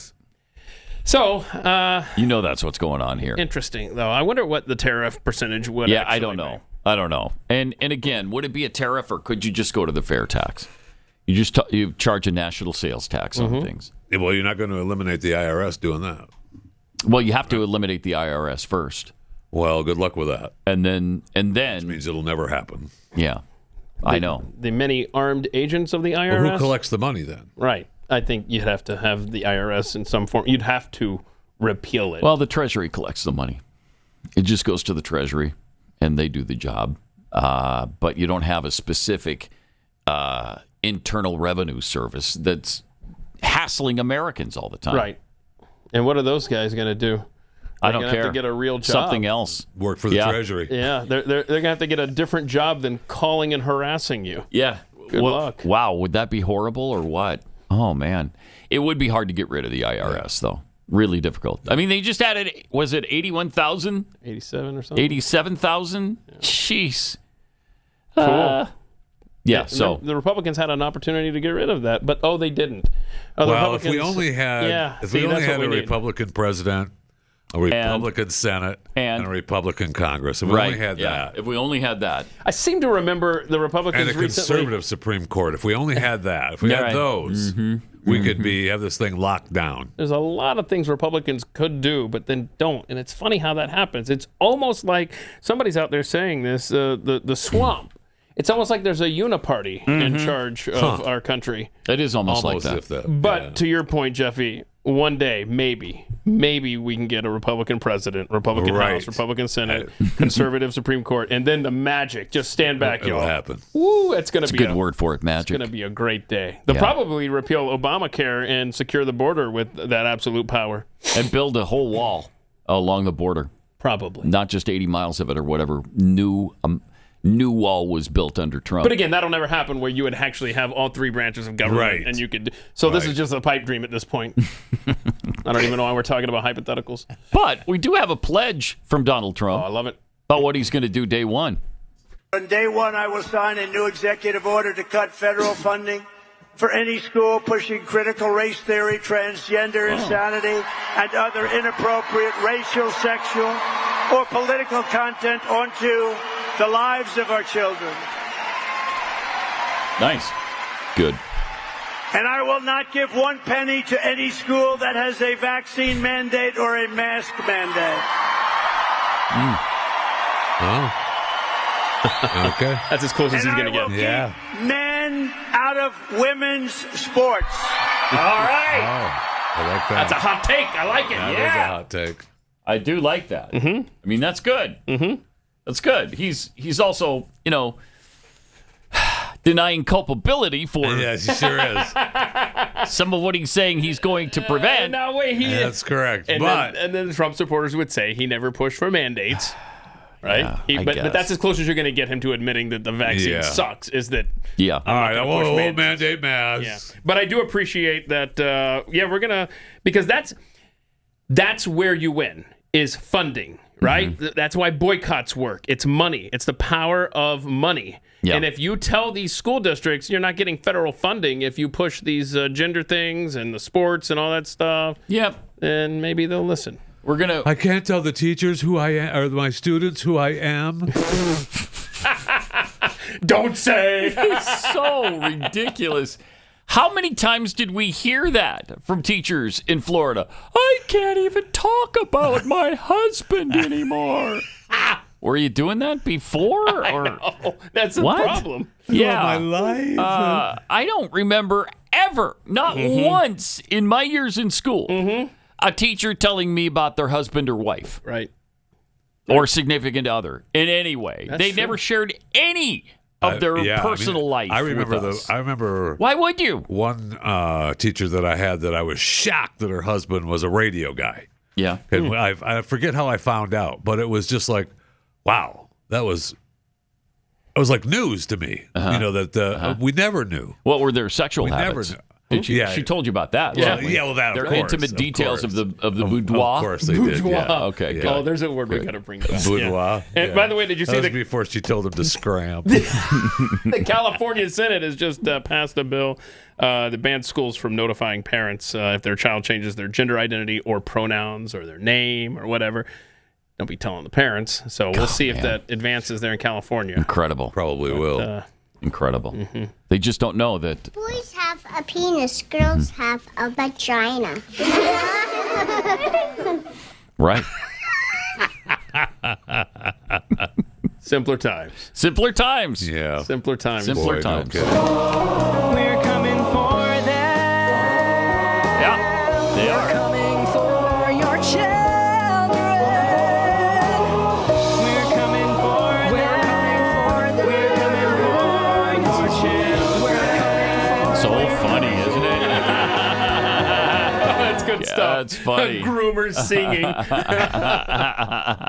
So, that's what's going on here. Interesting, though. I wonder what the tariff percentage would actually I don't know. I don't know. And again, would it be a tariff or could you just go to the fair tax? You just you charge a national sales tax on things. Yeah, well, you're not going to eliminate the IRS doing that. Well, you have to eliminate the IRS first. Well, good luck with that. And then which means it'll never happen. Yeah. I know. The many armed agents of the IRS. Well, who collects the money then? Right. I think you'd have to have the IRS in some form. You'd have to repeal it. Well, the Treasury collects the money. It just goes to the Treasury, and they do the job. But you don't have a specific internal revenue service that's hassling Americans all the time. Right. And what are those guys going to do? I don't care. Have to get a real job. Something else. Work for the Treasury. Yeah, they're going to have to get a different job than calling and harassing you. Yeah. Good luck. Wow, would that be horrible or what? Oh, man. It would be hard to get rid of the IRS, though. Really difficult. I mean, they just added, was it 81,000? 87 or something? 87,000? Yeah. Jeez. Cool. Yeah, so. The Republicans had an opportunity to get rid of that, but, they didn't. Well, if we only had, a Republican president, a Republican Senate, and a Republican Congress. If we only had that. If we only had that. I seem to remember the Republicans and a conservative Supreme Court. If we only had that, if we had those, we could have this thing locked down. There's a lot of things Republicans could do, but then don't. And it's funny how that happens. It's almost like somebody's out there saying this, the swamp. It's almost like there's a uniparty in charge of our country. It is almost like that. But to your point, Jeffy, one day, maybe we can get a Republican president, Republican House, Republican Senate, conservative Supreme Court, and then the magic. Just stand back, y'all. It'll happen. Woo, it's going to be a good word for it, magic. It's going to be a great day. They'll probably repeal Obamacare and secure the border with that absolute power. And build a whole wall along the border. Probably. Not just 80 miles of it or whatever. New wall was built under Trump. But again, that'll never happen where you would actually have all three branches of government and you could. So this is just a pipe dream at this point. I don't even know why we're talking about hypotheticals. But we do have a pledge from Donald Trump. Oh, I love it. About what he's going to do day one. On day one, I will sign a new executive order to cut federal funding for any school pushing critical race theory, transgender insanity, and other inappropriate racial, sexual, or political content onto the lives of our children. Nice. Good. And I will not give 1 penny to any school that has a vaccine mandate or a mask mandate. Oh. Okay. That's as close as he's going to get. Yeah. Men out of women's sports. All right. Oh, I like that. That's a hot take. I like it. That is a hot take. I do like that. I mean, that's good. That's good. He's also, denying culpability for yes, he sure is. some of what he's saying he's going to prevent. No way, that's correct. And then Trump supporters would say he never pushed for mandates. Right? Yeah, but that's as close as you're going to get him to admitting that the vaccine sucks, is that. Yeah. All right. I won't mandate masks. Yeah. But I do appreciate that. We're going to. Because that's where you win, is funding. Right? That's why boycotts work. It's money. It's the power of money. Yeah. And if you tell these school districts you're not getting federal funding if you push these gender things and the sports and all that stuff, then maybe they'll listen. I can't tell the teachers who I am, or my students who I am. Don't say. It's so ridiculous. How many times did we hear that from teachers in Florida? I can't even talk about my husband anymore. Were you doing that before? Or I know. That's a problem. Yeah. My life. I don't remember ever, not once in my years in school, a teacher telling me about their husband or wife. Right. Or significant other in any way. They never shared any of their personal life. I remember with us. I remember. Why would you? One teacher that I had that I was shocked that her husband was a radio guy. Yeah. And I forget how I found out, but it was just like, wow, that was like news to me. You know, that we never knew. What were their sexual We habits? never knew. She told you about that. Yeah, certainly. well, that, of their course, intimate details of the boudoir. Of course they did. Yeah. Okay. Yeah. Good. Oh, there's a word we got to bring back. Boudoir. Yeah. And by the way, did you see that was before she told him to scram? The California Senate has just passed a bill that bans schools from notifying parents if their child changes their gender identity or pronouns or their name or whatever. Don't be telling the parents. So we'll see if that advances there in California. Incredible. Probably will. Incredible. Mm-hmm. They just don't know that. Boys have a penis, girls have a vagina. Right. Simpler times. Simpler times. Yeah. Simpler times. Simpler times. We're coming for them. Yeah, they We're are. coming for your children. We're coming for them. We're coming for them. We're coming for your children. We're coming for So funny, isn't it? That's good stuff. That's funny. Groomers singing.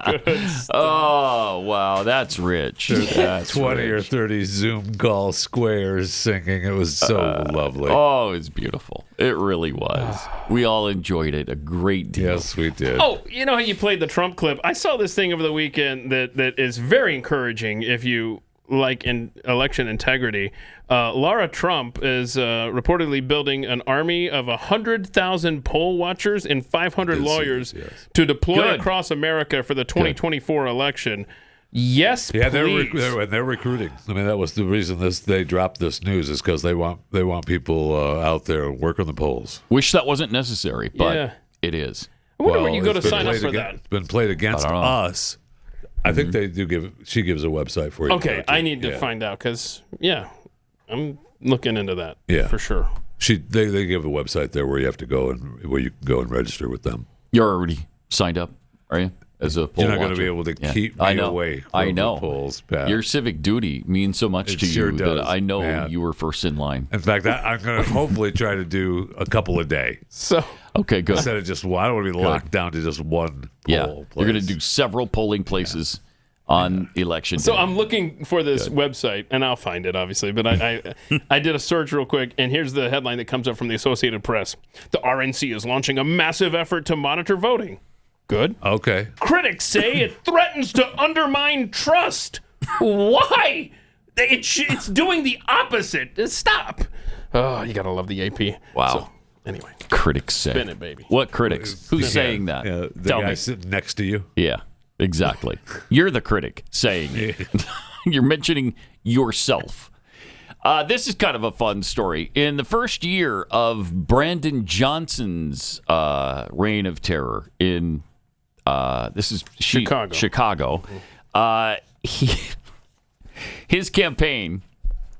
Good stuff. Oh, wow. That's rich. That's 20 or rich. 30 Zoom call squares singing. It was so lovely. Oh, it's beautiful. It really was. We all enjoyed it a great deal. Yes, we did. Oh, you know how you played the Trump clip? I saw this thing over the weekend that is very encouraging if you like in election integrity. Laura Trump is reportedly building an army of 100,000 poll watchers and 500 lawyers to deploy across America for the 2024 election. Yes, yeah, please. they're recruiting. I mean, that was the reason they dropped this news is because they want people out there working the polls. Wish that wasn't necessary, but Yeah. it is. I wonder where you go to it's been sign up played for against- that. It's been played against us. I think they do give. She gives a website for you. Okay, I need to find out because, I'm looking into that for sure. They give a website there where you have to go and where you can go and register with them. You're already signed up, are you? As a poll You're not going to watcher? be able to Yeah. keep me away from the polls, Pat. Your civic duty means so much It to sure you does, that I know man. you were first in line. In fact, I'm going to hopefully try to do a couple a day. So okay, good. Instead of just one, I don't want to be locked down to just one poll place. You're going to do several polling places on election day. So I'm looking for this website, and I'll find it, obviously. But I did a search real quick, and here's the headline that comes up from the Associated Press. The RNC is launching a massive effort to monitor voting. Good. Okay. Critics say it threatens to undermine trust. Why? It's doing the opposite. Stop. Oh, you got to love the AP. Wow. So, anyway. Critics say. Spin it, baby. What critics? Who's saying that? The Tell guy me. sitting next to you. Yeah, exactly. You're the critic saying it. You're mentioning yourself. This is kind of a fun story. In the first year of Brandon Johnson's reign of terror in Chicago, his campaign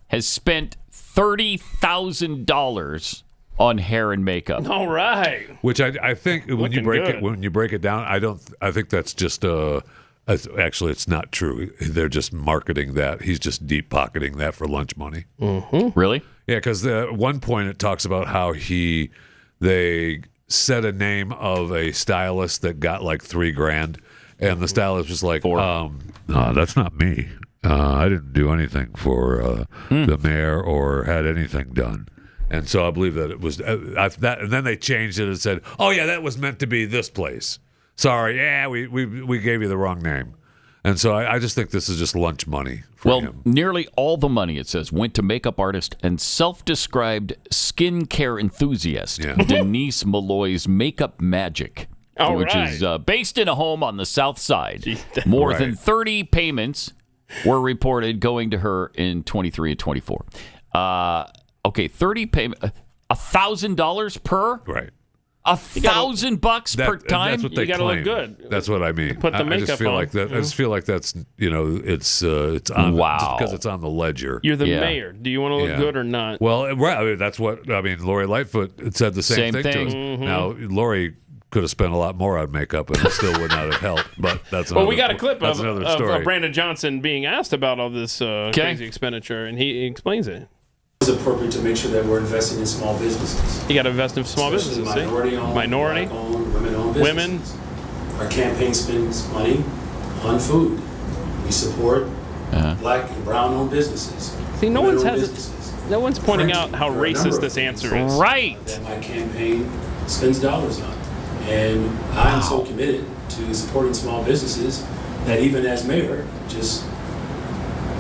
has spent $30,000 on hair and makeup. All right. Which I think when you break it down, I think that's just actually it's not true. They're just marketing that. He's just deep pocketing that for lunch money. Mm-hmm. Really? Yeah, because at one point it talks about how they said a name of a stylist that got like $3,000, and the stylist was like, no, that's not me. I didn't do anything for the mayor or had anything done. And so I believe that it was that, and then they changed it and said, "Oh yeah, that was meant to be this place. Sorry, yeah, we gave you the wrong name." And so I just think this is just lunch money for him. Nearly all the money, it says, went to makeup artist and self-described skincare enthusiast Denise Malloy's Makeup Magic, which is based in a home on the South Side. More than 30 payments were reported going to her in 23 and 24. Okay, 30 payment, $1,000 per. Right. $1,000 per time. That's what they you gotta claim. look good. That's what I mean. Put the makeup I just feel on. like that. I just feel like that's it's on just because it's on the ledger. You're the mayor. Do you want to look good or not? Well, right. I mean, that's what I mean. Lori Lightfoot said the same thing to us. Mm-hmm. Now, Lori could have spent a lot more on makeup and it still would not have helped. But that's well, we got a clip of Brandon Johnson being asked about all this crazy expenditure, and he explains it. It's appropriate to make sure that we're investing in small businesses. You got to invest in small Especially businesses. minority-owned, black-owned, women-owned businesses. Our campaign spends money on food. We support black and brown-owned businesses. See, no businesses. one's pointing out how There are a number racist of this things answer is. Right. that my campaign spends dollars on. And I'm so committed to supporting small businesses that even as mayor, just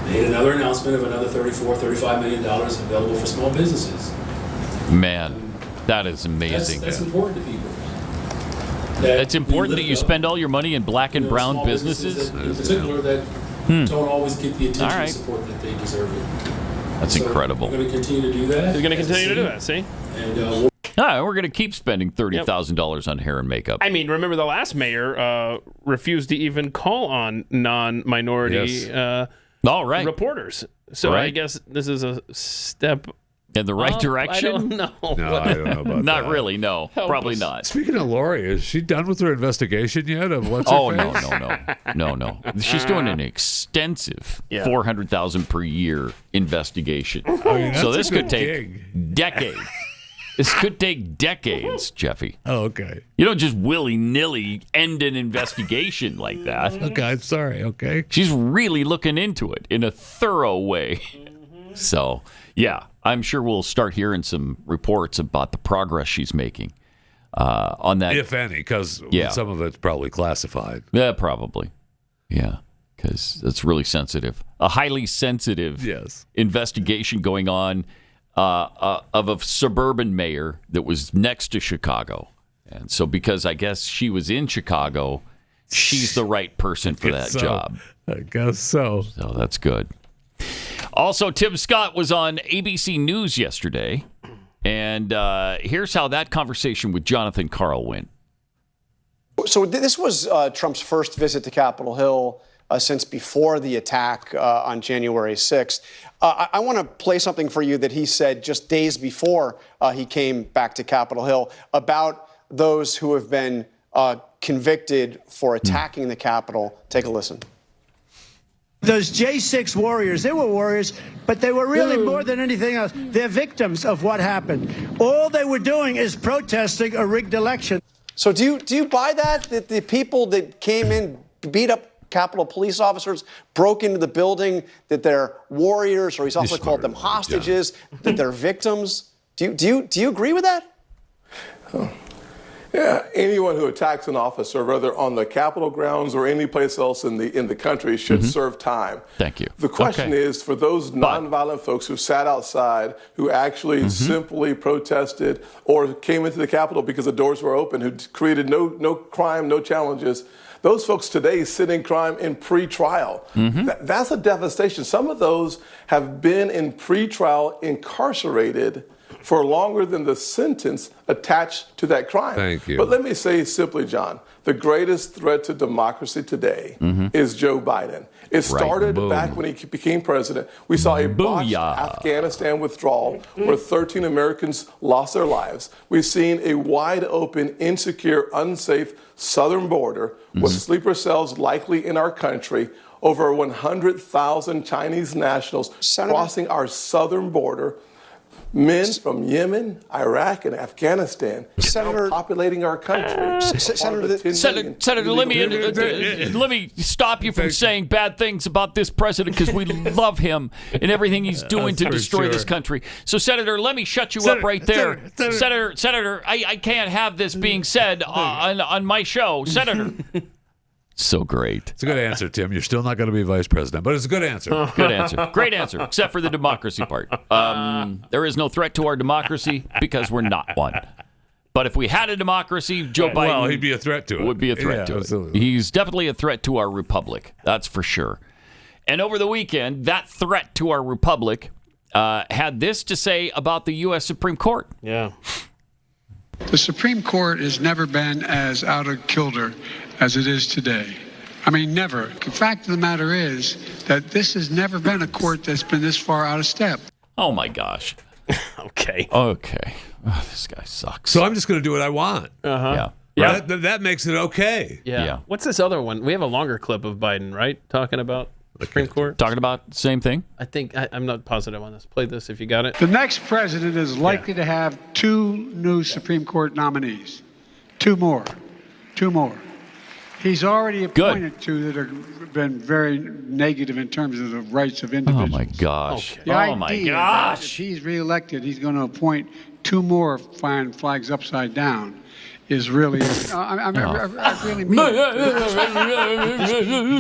made another announcement of another $34-35 million available for small businesses. Man, that is amazing. That's important to people. It's important that you spend all your money in black and brown small businesses? that, in particular, that don't always get the attention All right. and support that they deserve it. That's So incredible. We're going to continue to do that. He's going to continue to do that, see? And We're going to keep spending $30,000 on hair and makeup. I mean, remember the last mayor refused to even call on non-minority reporters. So I guess this is a step in the right direction? I don't know. No, I don't know about Not that. really, no. Probably not. Speaking of Lori, is she done with her investigation yet of what's Oh, her face? no. She's doing an extensive $400,000 per year investigation. So this could take decades. This could take decades, Jeffy. Oh, okay. You don't just willy-nilly end an investigation like that. Okay, I'm sorry, okay. She's really looking into it in a thorough way. So, yeah, I'm sure we'll start hearing some reports about the progress she's making on that. If any, because some of it's probably classified. Yeah, probably. Yeah, because it's really sensitive. A highly sensitive investigation going on of a suburban mayor that was next to Chicago. And so because I guess she was in Chicago, she's the right person for that job. I guess so. So that's good. Also, Tim Scott was on ABC News yesterday, and here's how that conversation with Jonathan Karl went. So this was Trump's first visit to Capitol Hill since before the attack on January 6th. I want to play something for you that he said just days before he came back to Capitol Hill about those who have been convicted for attacking the Capitol. Take a listen. Those J6 warriors, they were warriors, but they were really more than anything else. They're victims of what happened. All they were doing is protesting a rigged election. So do you buy that the people that came in, beat up Capitol police officers, broke into the building, that they're warriors, or he's also called them hostages, that they're victims? Do you agree with that? Yeah, anyone who attacks an officer, whether on the Capitol grounds or any place else in the country, should serve time. Thank you. The question is for those nonviolent folks who sat outside, who actually simply protested or came into the Capitol because the doors were open, who created no crime, no challenges. Those folks today sit in crime in pre-trial. That's a devastation. Some of those have been in pre-trial incarcerated for longer than the sentence attached to that crime. Thank you. But let me say simply, John, the greatest threat to democracy today is Joe Biden. It started back when he became president. We saw a botched Afghanistan withdrawal where 13 Americans lost their lives. We've seen a wide open, insecure, unsafe southern border with sleeper cells likely in our country. Over 100,000 Chinese nationals crossing our southern border. Men from Yemen, Iraq, and Afghanistan are populating our country. Senator, let me stop you from saying bad things about this president because we love him and everything he's doing to destroy this country. So, Senator, let me shut you up right there. Senator, I can't have this being said on my show. Senator. So great. It's a good answer, Tim. You're still not going to be vice president, but it's a good answer. Good answer. Great answer, except for the democracy part. There is no threat to our democracy because we're not one. But if we had a democracy, Joe Biden he'd be a threat to it. Would be a threat to it. Absolutely. He's definitely a threat to our republic. That's for sure. And over the weekend, that threat to our republic had this to say about the U.S. Supreme Court. Yeah. The Supreme Court has never been as out of kilter as it is today. I mean, never. The fact of the matter is that this has never been a court that's been this far out of step. Oh, my gosh. Okay. Oh, this guy sucks. So I'm just going to do what I want. Yeah. Yeah. That makes it okay. Yeah. What's this other one? We have a longer clip of Biden, right? Talking about the Supreme Court. Talking about the same thing? I think, I'm not positive on this. Play this if you got it. The next president is likely to have 2 new Supreme Court nominees. 2 more. He's already appointed two that have been very negative in terms of the rights of individuals. Oh, my gosh. The Oh, my idea that gosh. If he's reelected, he's going to appoint two more flying flags upside down is really, I really mean The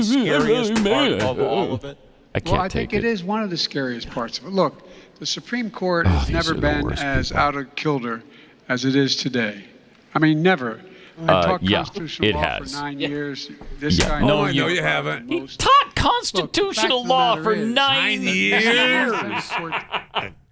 scariest part of all of it. I think it is one of the scariest parts of it. Look, the Supreme Court has never been as out of kilter as it is today. I mean, never. I taught constitutional law for 9 years. This guy No, you haven't. He taught constitutional law for 9 years.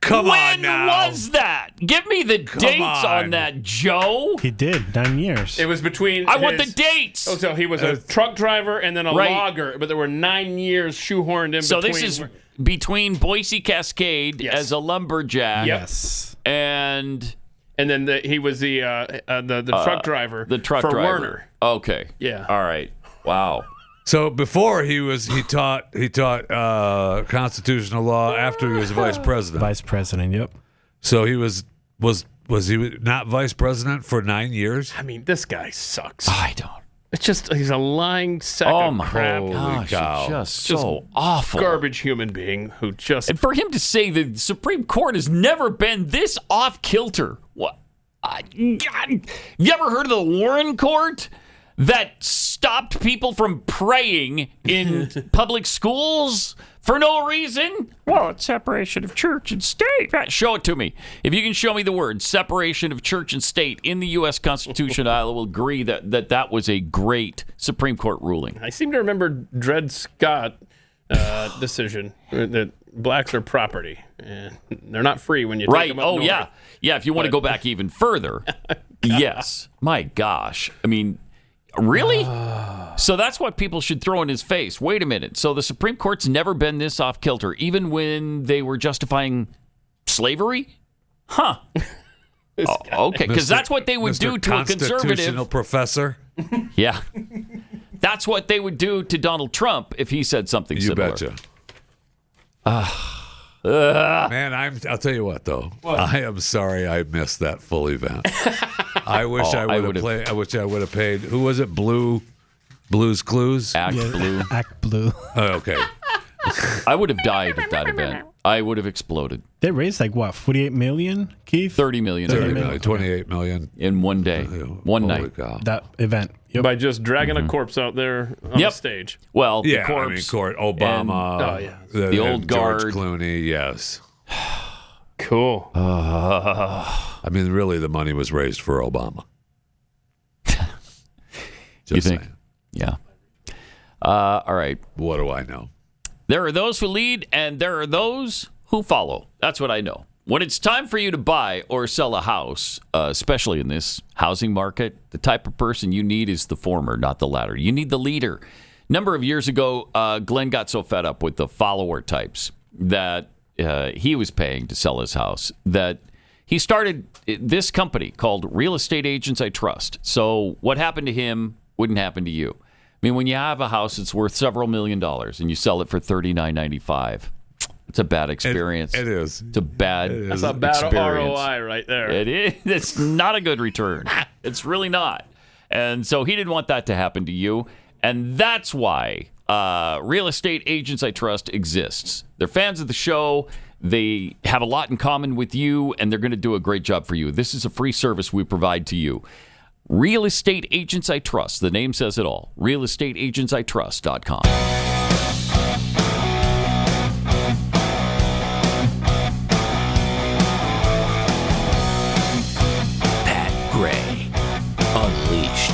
Come on When now. was that? Give me the dates on that, Joe. He did 9 years. It was between. I want the dates. Oh, so he was a truck driver and then a logger, but there were 9 years shoehorned in So between. this is between Boise Cascade as a lumberjack. Yes. And then he was the truck driver. The truck for driver. Werner. Okay. Yeah. All right. Wow. So before he taught constitutional law. After he was vice president. Vice president. Yep. So he was he not vice president for 9 years? I mean, this guy sucks. I don't. It's just he's a lying sack of crap. Gosh, just so awful. Garbage human being who just. And for him to say the Supreme Court has never been this off kilter. What? God, you ever heard of the Warren Court that stopped people from praying in public schools for no reason? Well, it's separation of church and state. Show it to me. If you can show me the word separation of church and state in the U.S. Constitution, I will agree that was a great Supreme Court ruling. I seem to remember Dred Scott decision that blacks are property and they're not free when you take them up north. Yeah. If you want to go back even further, yes. My gosh. I mean, really? So that's what people should throw in his face. Wait a minute. So the Supreme Court's never been this off kilter, even when they were justifying slavery? Huh. Okay, because that's what they would do to a conservative. Constitutional professor. Yeah. That's what they would do to Donald Trump if he said something similar. You betcha. Man, I'll tell you what though. What? I am sorry I missed that full event. I wish I would have played. I wish I would have paid. Who was it? Blue's Clues. Act Blue. Act Blue. Oh, okay. I would have died at that event. I would have exploded. They raised like what, 48 million, Keith? 30 million. 28 million in one day, one night. Cow. That event. Yep. By just dragging a corpse out there on the stage. Well, the Yeah, corpse. Obama. And, the old guard. George Clooney. Yes. Cool. I mean, really, the money was raised for Obama. You think? Saying. Yeah. All right. What do I know? There are those who lead, and there are those who follow. That's what I know. When it's time for you to buy or sell a house, especially in this housing market, the type of person you need is the former, not the latter. You need the leader. A number of years ago, Glenn got so fed up with the follower types that he was paying to sell his house that he started this company called Real Estate Agents I Trust. So what happened to him wouldn't happen to you. I mean, when you have a house that's worth several $1 million and you sell it for $39.95, it's a bad experience. It is. It's a bad That's a bad experience. ROI right there. It is. It's not a good return. It's really not. And so he didn't want that to happen to you. And that's why Real Estate Agents I Trust exists. They're fans of the show. They have a lot in common with you, and they're going to do a great job for you. This is a free service we provide to you. Real Estate Agents I Trust. The name says it all. RealEstateAgentsITrust.com. Pat Gray Unleashed.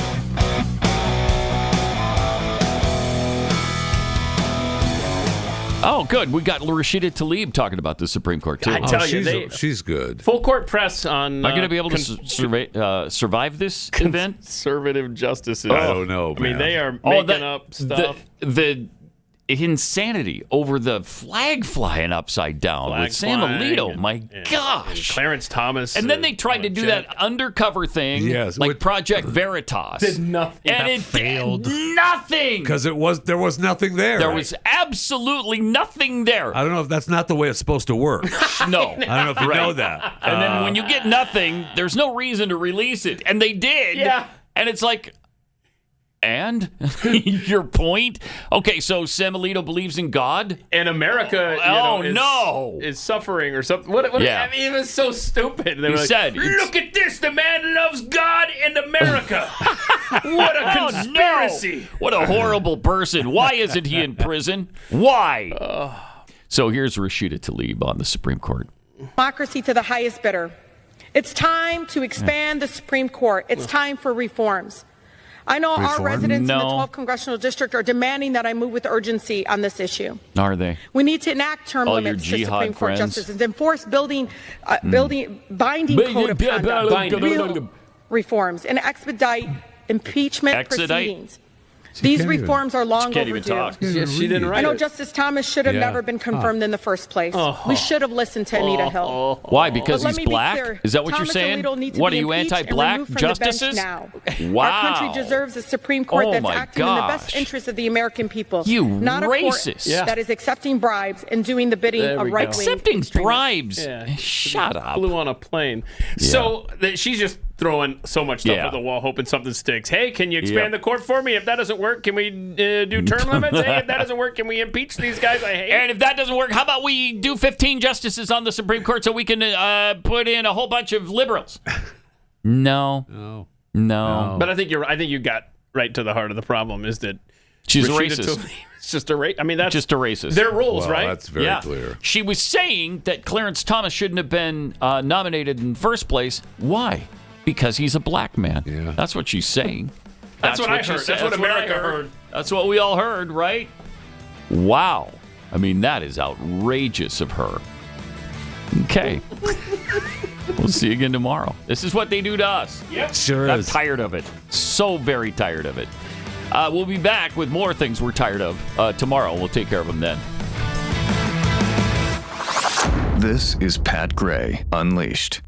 Oh, good. We got Rashida Tlaib talking about the Supreme Court, too. I tell you, she's good. Full court press on. Am I going to be able to survive this event? Conservative justices. I don't know, I mean, man. they are making up stuff. The insanity over the flag flying upside down with Sam Alito. My gosh. And Clarence Thomas. And then they tried to do that undercover thing, like Project Veritas. Did nothing. And it failed. Nothing. Because there was nothing there. There was absolutely nothing there. I don't know if that's not the way it's supposed to work. No. I don't know if you know that. And then when you get nothing, there's no reason to release it. And they did. Yeah. And it's like, And your point? Okay, so Sam Alito believes in God, and America, is suffering or something. What? Yeah. I mean, it was so stupid. They were like, said, "Look at this! The man loves God and America. What a conspiracy! No. What a horrible person! Why isn't he in prison? Why?" So here's Rashida Tlaib on the Supreme Court. Democracy to the highest bidder. It's time to expand the Supreme Court. It's time for reforms. I know our residents in the 12th Congressional District are demanding that I move with urgency on this issue. Are they? We need to enact term All limits your to Supreme Court friends. justices, enforce binding code of conduct, real reforms, and expedite impeachment proceedings. These reforms are long overdue. She didn't write I know it. Justice Thomas should have never been confirmed in the first place. We should have listened to Anita Hill. Why? Because But let he's me be black? clear. Is that what Thomas you're saying? and Alito need to What be are you, impeached and anti-black removed from the bench justices? now. Wow. Our country deserves a Supreme Court Oh that's my acting in the best gosh. interest of the American people. You not racist. a court that is accepting bribes and doing the bidding of right-wing Accepting bribes. Yeah. Shut up. Flew on a plane. So she's just throwing so much stuff at the wall, hoping something sticks. Hey, can you expand the court for me? If that doesn't work, can we do term limits? Hey, if that doesn't work, can we impeach these guys I hate? And if that doesn't work, how about we do 15 justices on the Supreme Court so we can put in a whole bunch of liberals? No. But I think you got right to the heart of the problem is that she's a Rashida racist. Tlaib is just a I mean, that's just a racist. Their rules, Well, right? that's very clear. She was saying that Clarence Thomas shouldn't have been nominated in the first place. Why? Because he's a black man. Yeah. That's what she's saying. That's what I she heard. said. That's what America heard. That's what we all heard, right? Wow. I mean, that is outrageous of her. Okay. We'll see you again tomorrow. This is what they do to us. Yep. Sure I'm is. tired of it. So very tired of it. We'll be back with more things we're tired of tomorrow. We'll take care of them then. This is Pat Gray Unleashed.